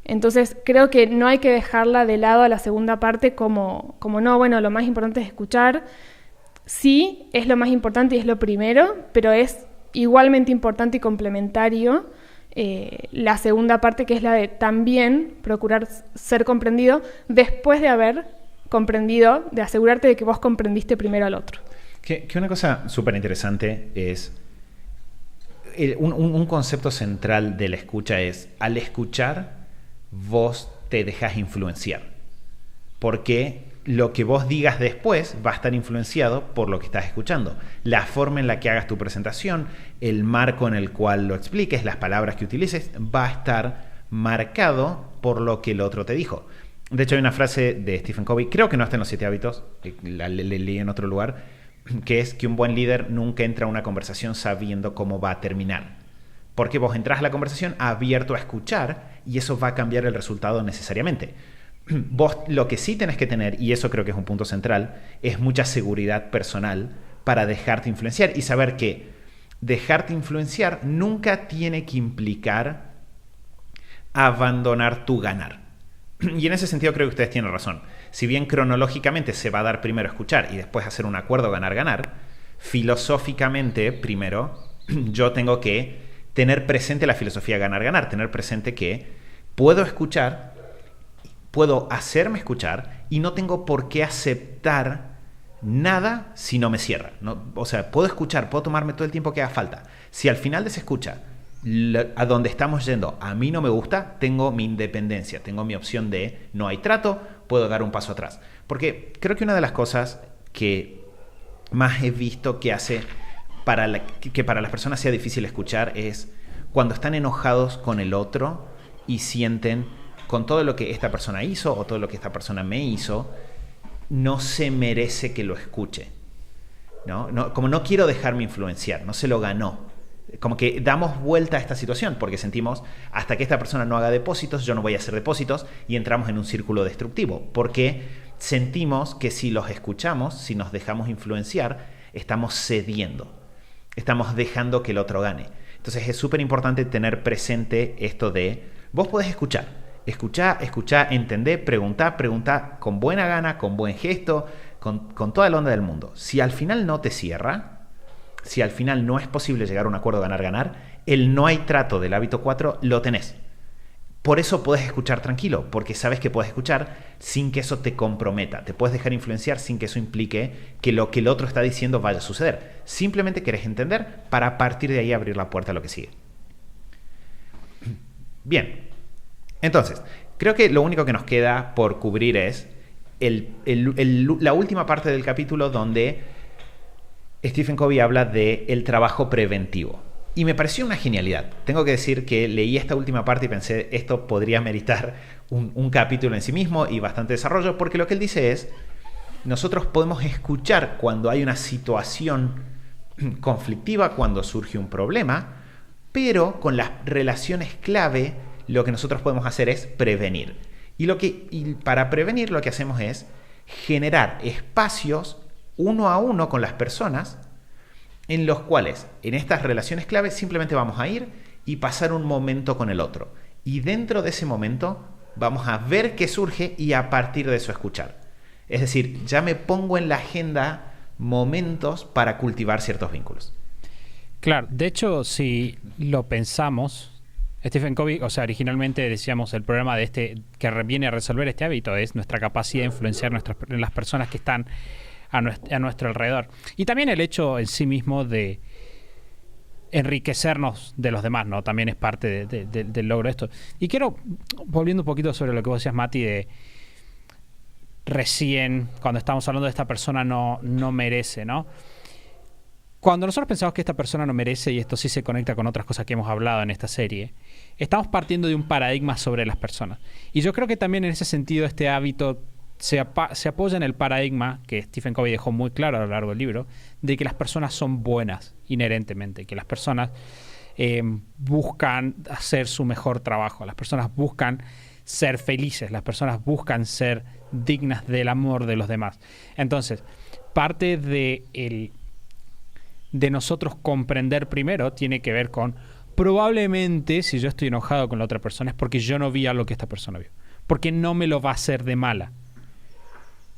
Entonces creo que no hay que dejarla de lado a la segunda parte como no, bueno, lo más importante es escuchar. Sí, es lo más importante y es lo primero, pero es igualmente importante y complementario la segunda parte, que es la de también procurar ser comprendido después de haber comprendido, de asegurarte de que vos comprendiste primero al otro. Que una cosa súper interesante es, un concepto central de la escucha es, al escuchar, vos te dejás influenciar. porque lo que vos digas después va a estar influenciado por lo que estás escuchando. La forma en la que hagas tu presentación, el marco en el cual lo expliques, las palabras que utilices, va a estar marcado por lo que el otro te dijo. De hecho, hay una frase de Stephen Covey, creo que no está en los 7 hábitos, la leí en otro lugar, que es que un buen líder nunca entra a una conversación sabiendo cómo va a terminar. Porque vos entras a la conversación abierto a escuchar y eso va a cambiar el resultado necesariamente. Vos lo que sí tenés que tener, y eso creo que es un punto central, es mucha seguridad personal para dejarte influenciar y saber que dejarte influenciar nunca tiene que implicar abandonar tu ganar. Y en ese sentido creo que ustedes tienen razón. Si bien cronológicamente se va a dar primero escuchar y después hacer un acuerdo ganar-ganar, filosóficamente primero yo tengo que tener presente la filosofía ganar-ganar, tener presente que puedo escuchar, puedo hacerme escuchar y no tengo por qué aceptar nada si no me cierra. ¿No? O sea, puedo escuchar, puedo tomarme todo el tiempo que haga falta. Si al final de esa escucha, a donde estamos yendo, a mí no me gusta, tengo mi independencia, tengo mi opción de no hay trato, puedo dar un paso atrás. Porque creo que una de las cosas que más he visto que hace que para las personas sea difícil escuchar es cuando están enojados con el otro y sienten con todo lo que esta persona hizo o todo lo que esta persona me hizo, no se merece que lo escuche. ¿No? Como no quiero dejarme influenciar, no se lo ganó. Como que damos vuelta a esta situación porque sentimos hasta que esta persona no haga depósitos, yo no voy a hacer depósitos y entramos en un círculo destructivo porque sentimos que si los escuchamos, si nos dejamos influenciar, estamos cediendo, estamos dejando que el otro gane. Entonces es súper importante tener presente esto de vos podés escuchar, entender, preguntar con buena gana, con buen gesto, con toda la onda del mundo. Si al final no te cierra, si al final no es posible llegar a un acuerdo ganar-ganar, el no hay trato del hábito 4 lo tenés. Por eso podés escuchar tranquilo, porque sabes que podés escuchar sin que eso te comprometa. Te puedes dejar influenciar sin que eso implique que lo que el otro está diciendo vaya a suceder. Simplemente querés entender para a partir de ahí abrir la puerta a lo que sigue. Bien. Entonces, creo que lo único que nos queda por cubrir es la última parte del capítulo donde Stephen Covey habla del trabajo preventivo. Y me pareció una genialidad. Tengo que decir que leí esta última parte y pensé, esto podría meritar un capítulo en sí mismo y bastante desarrollo, porque lo que él dice es, nosotros podemos escuchar cuando hay una situación conflictiva, cuando surge un problema, pero con las relaciones clave lo que nosotros podemos hacer es prevenir. Y para prevenir lo que hacemos es generar espacios uno a uno con las personas en los cuales en estas relaciones clave simplemente vamos a ir y pasar un momento con el otro. Y dentro de ese momento vamos a ver qué surge y a partir de eso escuchar. Es decir, ya me pongo en la agenda momentos para cultivar ciertos vínculos. Claro, de hecho, si lo pensamos, Stephen Covey, o sea, originalmente decíamos el problema de que viene a resolver este hábito es nuestra capacidad de influenciar las personas que están a nuestro alrededor. Y también el hecho en sí mismo de enriquecernos de los demás, ¿no? También es parte del logro de esto. Y quiero, volviendo un poquito sobre lo que vos decías, Mati, de recién, cuando estamos hablando de esta persona no merece, ¿no? Cuando nosotros pensamos que esta persona no merece, y esto sí se conecta con otras cosas que hemos hablado en esta serie, estamos partiendo de un paradigma sobre las personas. Y yo creo que también en ese sentido este hábito se apoya en el paradigma que Stephen Covey dejó muy claro a lo largo del libro, de que las personas son buenas inherentemente, que las personas buscan hacer su mejor trabajo, las personas buscan ser felices, las personas buscan ser dignas del amor de los demás. Entonces, parte de nosotros comprender primero tiene que ver con, probablemente si yo estoy enojado con la otra persona es porque yo no vi algo que esta persona vio, porque no me lo va a hacer de mala.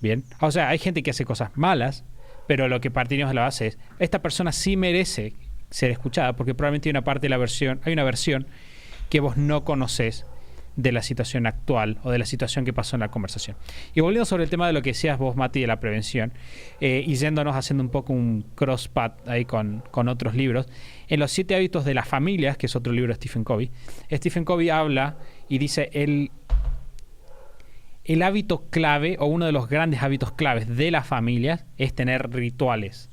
Bien, o sea, hay gente que hace cosas malas, pero lo que partimos de la base es, esta persona sí merece ser escuchada, porque probablemente hay una versión que vos no conocés de la situación actual o de la situación que pasó en la conversación. Y volviendo sobre el tema de lo que decías vos, Mati, de la prevención, y yéndonos haciendo un poco un crosspad ahí con otros libros, en Los 7 hábitos de las familias, que es otro libro de Stephen Covey habla y dice, el el hábito clave o uno de los grandes hábitos claves de las familias es tener rituales,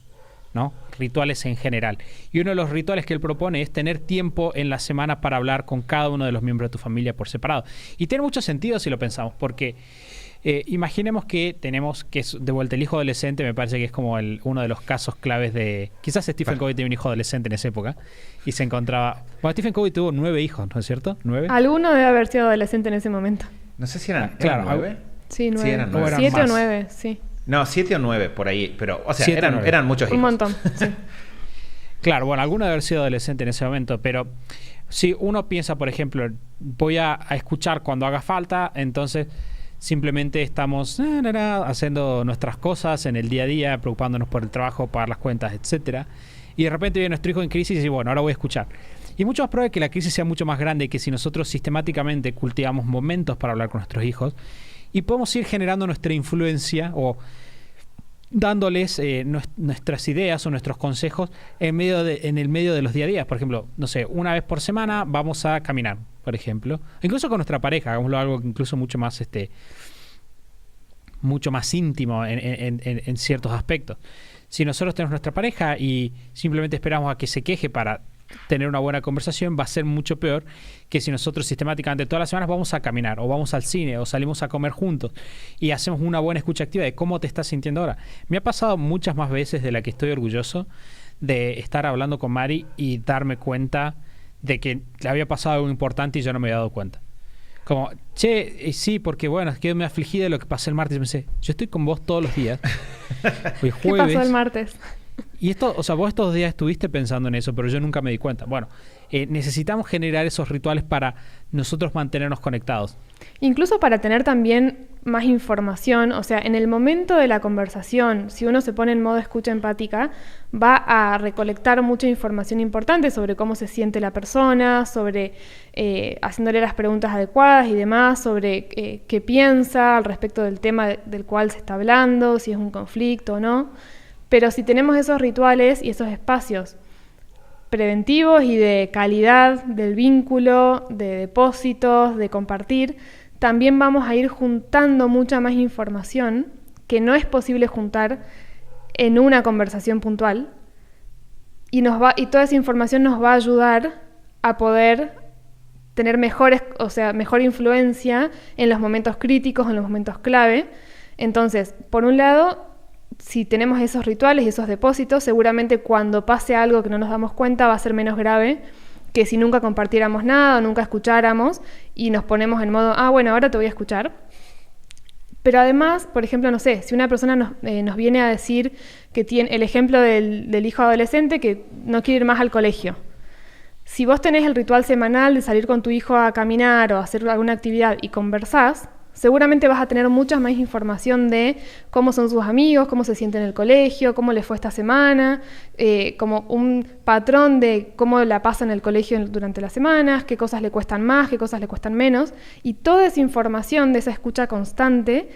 ¿no? Rituales en general. Y uno de los rituales que él propone es tener tiempo en la semana para hablar con cada uno de los miembros de tu familia por separado. Y tiene mucho sentido si lo pensamos, porque imaginemos que tenemos, que es de vuelta el hijo adolescente, me parece que es como uno de los casos claves de... Quizás Stephen Covey tenía un hijo adolescente en esa época y se encontraba... Bueno, Stephen Covey tuvo 9 hijos, ¿no es cierto? ¿9? Alguno debe haber sido adolescente en ese momento. No sé si eran, claro, ¿eran 9. Sí, 9. Sí, eran 9. 7 o 9, sí. No, 7 o 9 por ahí, pero, o sea, 7 o 9. eran muchos hijos. Un montón, sí. Claro, bueno, alguno debe haber sido adolescente en ese momento, pero si uno piensa, por ejemplo, voy a escuchar cuando haga falta, entonces simplemente estamos haciendo nuestras cosas en el día a día, preocupándonos por el trabajo, pagar las cuentas, etcétera. Y de repente viene nuestro hijo en crisis y bueno, ahora voy a escuchar. Y mucho más probable que la crisis sea mucho más grande que si nosotros sistemáticamente cultivamos momentos para hablar con nuestros hijos y podemos ir generando nuestra influencia o dándoles nuestras ideas o nuestros consejos en el medio de los día a día. Por ejemplo, no sé, una vez por semana vamos a caminar, por ejemplo. Incluso con nuestra pareja, hagámoslo algo incluso mucho más íntimo en ciertos aspectos. Si nosotros tenemos nuestra pareja y simplemente esperamos a que se queje para tener una buena conversación, va a ser mucho peor que si nosotros sistemáticamente todas las semanas vamos a caminar o vamos al cine o salimos a comer juntos y hacemos una buena escucha activa de cómo te estás sintiendo ahora. Me ha pasado muchas más veces de la que estoy orgulloso de estar hablando con Mari y darme cuenta de que le había pasado algo importante y yo no me había dado cuenta. Como, sí, porque bueno, quedé muy afligida de lo que pasó el martes. Y pensé, yo estoy con vos todos los días. Hoy ¿Qué jueves. pasó el martes? Y esto, o sea, vos estos días estuviste pensando en eso, pero yo nunca me di cuenta. Bueno, necesitamos generar esos rituales para nosotros mantenernos conectados. Incluso para tener también más información, o sea, en el momento de la conversación, si uno se pone en modo escucha empática, va a recolectar mucha información importante sobre cómo se siente la persona, sobre haciéndole las preguntas adecuadas y demás, sobre qué piensa al respecto del tema del cual se está hablando, si es un conflicto o no. Pero si tenemos esos rituales y esos espacios preventivos y de calidad del vínculo, de depósitos, de compartir, también vamos a ir juntando mucha más información que no es posible juntar en una conversación puntual y toda esa información nos va a ayudar a poder tener mejor influencia en los momentos críticos, en los momentos clave. Entonces, por un lado, si tenemos esos rituales y esos depósitos, seguramente cuando pase algo que no nos damos cuenta va a ser menos grave que si nunca compartiéramos nada o nunca escucháramos y nos ponemos en modo, bueno, ahora te voy a escuchar. Pero además, por ejemplo, no sé, si una persona nos viene a decir que tiene el ejemplo del hijo adolescente que no quiere ir más al colegio. Si vos tenés el ritual semanal de salir con tu hijo a caminar o a hacer alguna actividad y conversás, seguramente vas a tener mucha más información de cómo son sus amigos, cómo se siente en el colegio, cómo le fue esta semana, como un patrón de cómo la pasa en el colegio durante las semanas, qué cosas le cuestan más, qué cosas le cuestan menos. Y toda esa información de esa escucha constante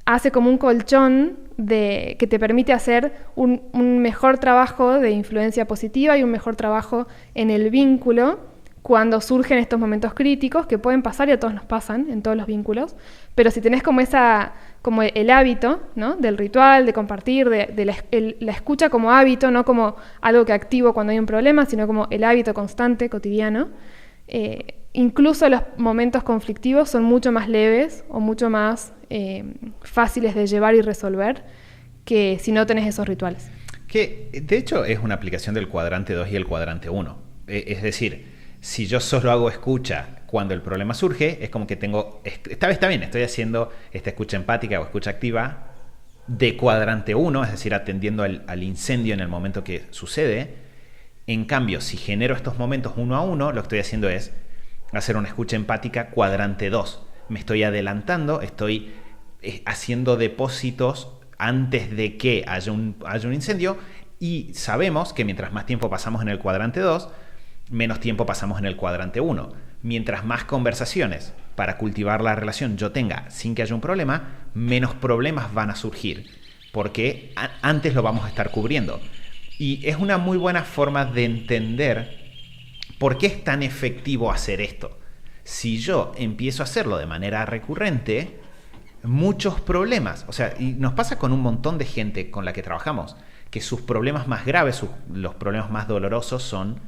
hace como un colchón que te permite hacer un mejor trabajo de influencia positiva y un mejor trabajo en el vínculo cuando surgen estos momentos críticos que pueden pasar y a todos nos pasan en todos los vínculos, pero si tenés como el hábito, ¿no?, del ritual, de compartir, de la escucha como hábito, no como algo que activo cuando hay un problema, sino como el hábito constante, cotidiano, incluso los momentos conflictivos son mucho más leves o mucho más fáciles de llevar y resolver que si no tenés esos rituales. Que de hecho es una aplicación del cuadrante 2 y el cuadrante 1. Es decir, si yo solo hago escucha cuando el problema surge, es como que está bien, estoy haciendo esta escucha empática o escucha activa de cuadrante 1, es decir, atendiendo al incendio en el momento que sucede. En cambio, si genero estos momentos uno a uno, lo que estoy haciendo es hacer una escucha empática cuadrante 2. Me estoy adelantando, estoy haciendo depósitos antes de que haya un incendio, y sabemos que mientras más tiempo pasamos en el cuadrante 2, menos tiempo pasamos en el cuadrante 1. Mientras más conversaciones para cultivar la relación yo tenga sin que haya un problema, menos problemas van a surgir, porque antes lo vamos a estar cubriendo. Y es una muy buena forma de entender por qué es tan efectivo hacer esto. Si yo empiezo a hacerlo de manera recurrente, muchos problemas. O sea, y nos pasa con un montón de gente con la que trabajamos, que sus problemas más graves, los problemas más dolorosos son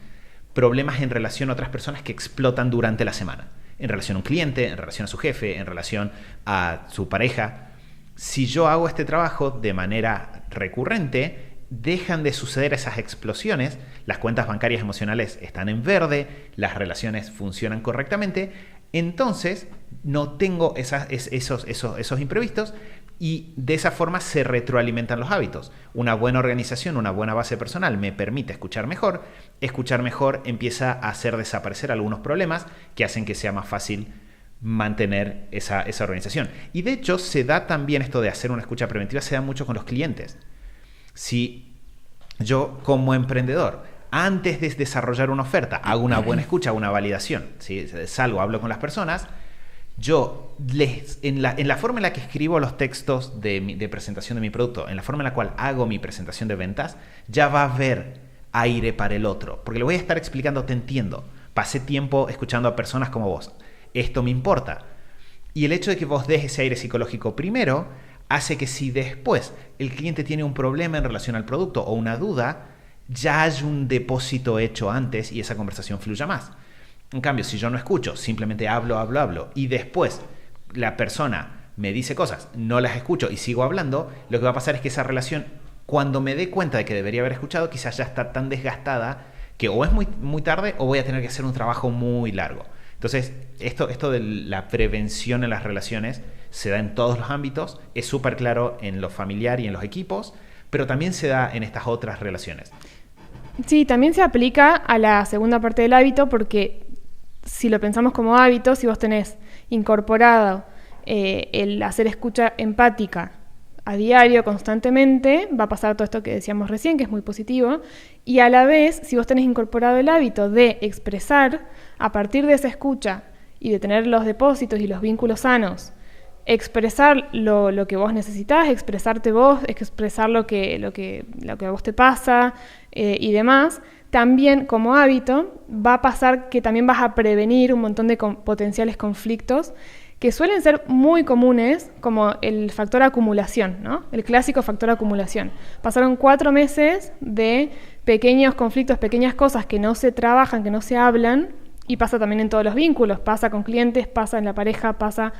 problemas en relación a otras personas que explotan durante la semana. En relación a un cliente, en relación a su jefe, en relación a su pareja. Si yo hago este trabajo de manera recurrente, dejan de suceder esas explosiones, las cuentas bancarias emocionales están en verde, las relaciones funcionan correctamente, entonces no tengo esos imprevistos y de esa forma se retroalimentan los hábitos. Una buena organización, una buena base personal me permite escuchar mejor empieza a hacer desaparecer algunos problemas que hacen que sea más fácil mantener esa organización. Y de hecho se da también esto de hacer una escucha preventiva, se da mucho con los clientes. Si yo como emprendedor, antes de desarrollar una oferta, hago una buena escucha, una validación, ¿sí? Salgo, hablo con las personas, yo en la forma en la que escribo los textos de presentación de mi producto, en la forma en la cual hago mi presentación de ventas, ya va a haber aire para el otro, porque le voy a estar explicando, te entiendo, pasé tiempo escuchando a personas como vos, esto me importa. Y el hecho de que vos des ese aire psicológico primero hace que si después el cliente tiene un problema en relación al producto o una duda, ya hay un depósito hecho antes y esa conversación fluya más. En cambio, si yo no escucho, simplemente hablo y después la persona me dice cosas, no las escucho y sigo hablando, lo que va a pasar es que esa relación, cuando me dé cuenta de que debería haber escuchado, quizás ya está tan desgastada que o es muy tarde o voy a tener que hacer un trabajo muy largo. Entonces, esto de la prevención en las relaciones se da en todos los ámbitos, es súper claro en lo familiar y en los equipos, pero también se da en estas otras relaciones. Sí, también se aplica a la segunda parte del hábito porque si lo pensamos como hábito, si vos tenés incorporado el hacer escucha empática a diario, constantemente, va a pasar todo esto que decíamos recién, que es muy positivo, y a la vez, si vos tenés incorporado el hábito de expresar, a partir de esa escucha y de tener los depósitos y los vínculos sanos, expresar lo que vos necesitás, expresarte vos, expresar lo que a vos te pasa y demás, también como hábito va a pasar que también vas a prevenir un montón de potenciales conflictos que suelen ser muy comunes, como el factor acumulación, ¿no? El clásico factor acumulación. Pasaron 4 meses de pequeños conflictos, pequeñas cosas que no se trabajan, que no se hablan, y pasa también en todos los vínculos, pasa con clientes, pasa en la pareja, pasa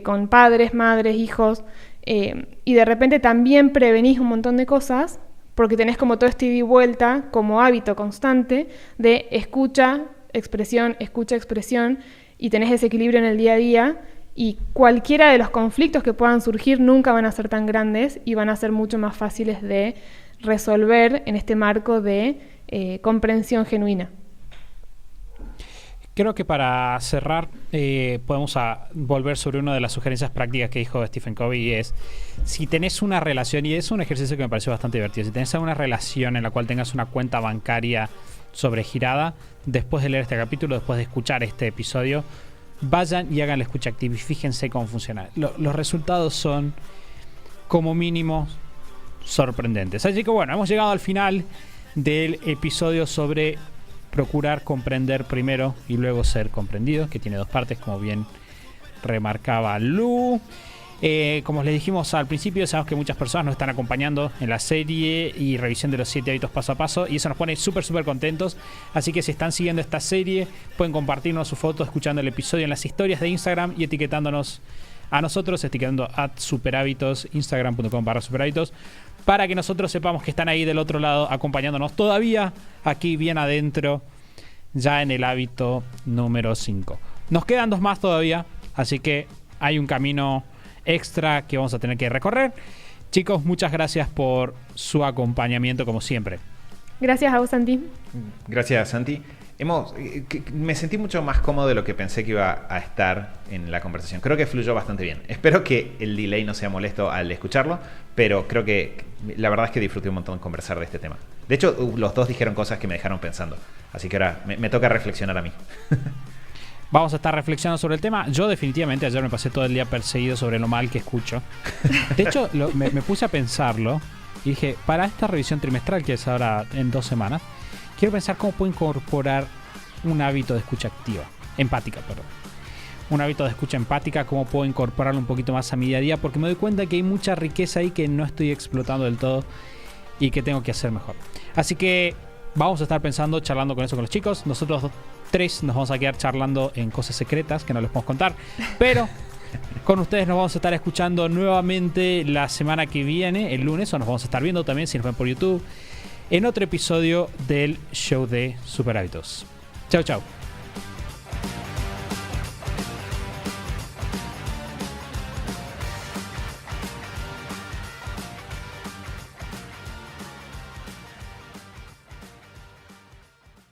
con padres, madres, hijos, y de repente también prevenís un montón de cosas porque tenés como todo este ida y vuelta como hábito constante de escucha, expresión, y tenés ese equilibrio en el día a día, y cualquiera de los conflictos que puedan surgir nunca van a ser tan grandes y van a ser mucho más fáciles de resolver en este marco de comprensión genuina. Creo que para cerrar podemos volver sobre una de las sugerencias prácticas que dijo Stephen Covey, y es: si tenés una relación, y es un ejercicio que me pareció bastante divertido, si tenés una relación en la cual tengas una cuenta bancaria sobregirada, después de leer este capítulo, después de escuchar este episodio, vayan y hagan la escucha activa y fíjense cómo funciona. Los resultados son, como mínimo, sorprendentes. Así que bueno, hemos llegado al final del episodio sobre procurar comprender primero y luego ser comprendido, que tiene 2 partes, como bien remarcaba Lu. Como les dijimos al principio, sabemos que muchas personas nos están acompañando en la serie y revisión de los 7 hábitos paso a paso, y eso nos pone súper contentos. Así que si están siguiendo esta serie, pueden compartirnos su foto escuchando el episodio en las historias de Instagram y etiquetándonos a nosotros, etiquetando @superhábitos, instagram.com/superhábitos, para que nosotros sepamos que están ahí del otro lado acompañándonos todavía aquí bien adentro, ya en el hábito número 5. Nos quedan 2 más todavía, así que hay un camino extra que vamos a tener que recorrer. Chicos, muchas gracias por su acompañamiento como siempre. Gracias a vos, Santi. Gracias, Santi. Me sentí mucho más cómodo de lo que pensé que iba a estar en la conversación. Creo que fluyó bastante bien. Espero que el delay no sea molesto al escucharlo, pero creo que la verdad es que disfruté un montón conversar de este tema. De hecho, los 2 dijeron cosas que me dejaron pensando. Así que ahora me toca reflexionar a mí. Vamos a estar reflexionando sobre el tema. Yo definitivamente ayer me pasé todo el día perseguido sobre lo mal que escucho. De hecho, me puse a pensarlo y dije, para esta revisión trimestral, que es ahora en 2 semanas, quiero pensar cómo puedo incorporar un hábito de escucha activa, empática, perdón. un hábito de escucha empática, cómo puedo incorporarlo un poquito más a mi día a día, porque me doy cuenta que hay mucha riqueza ahí que no estoy explotando del todo y que tengo que hacer mejor. Así que vamos a estar pensando, charlando con eso con los chicos. Nosotros tres nos vamos a quedar charlando en cosas secretas que no les podemos contar, pero con ustedes nos vamos a estar escuchando nuevamente la semana que viene, el lunes, o nos vamos a estar viendo también si nos ven por YouTube, en otro episodio del show de Super Hábitos. Chau, chau.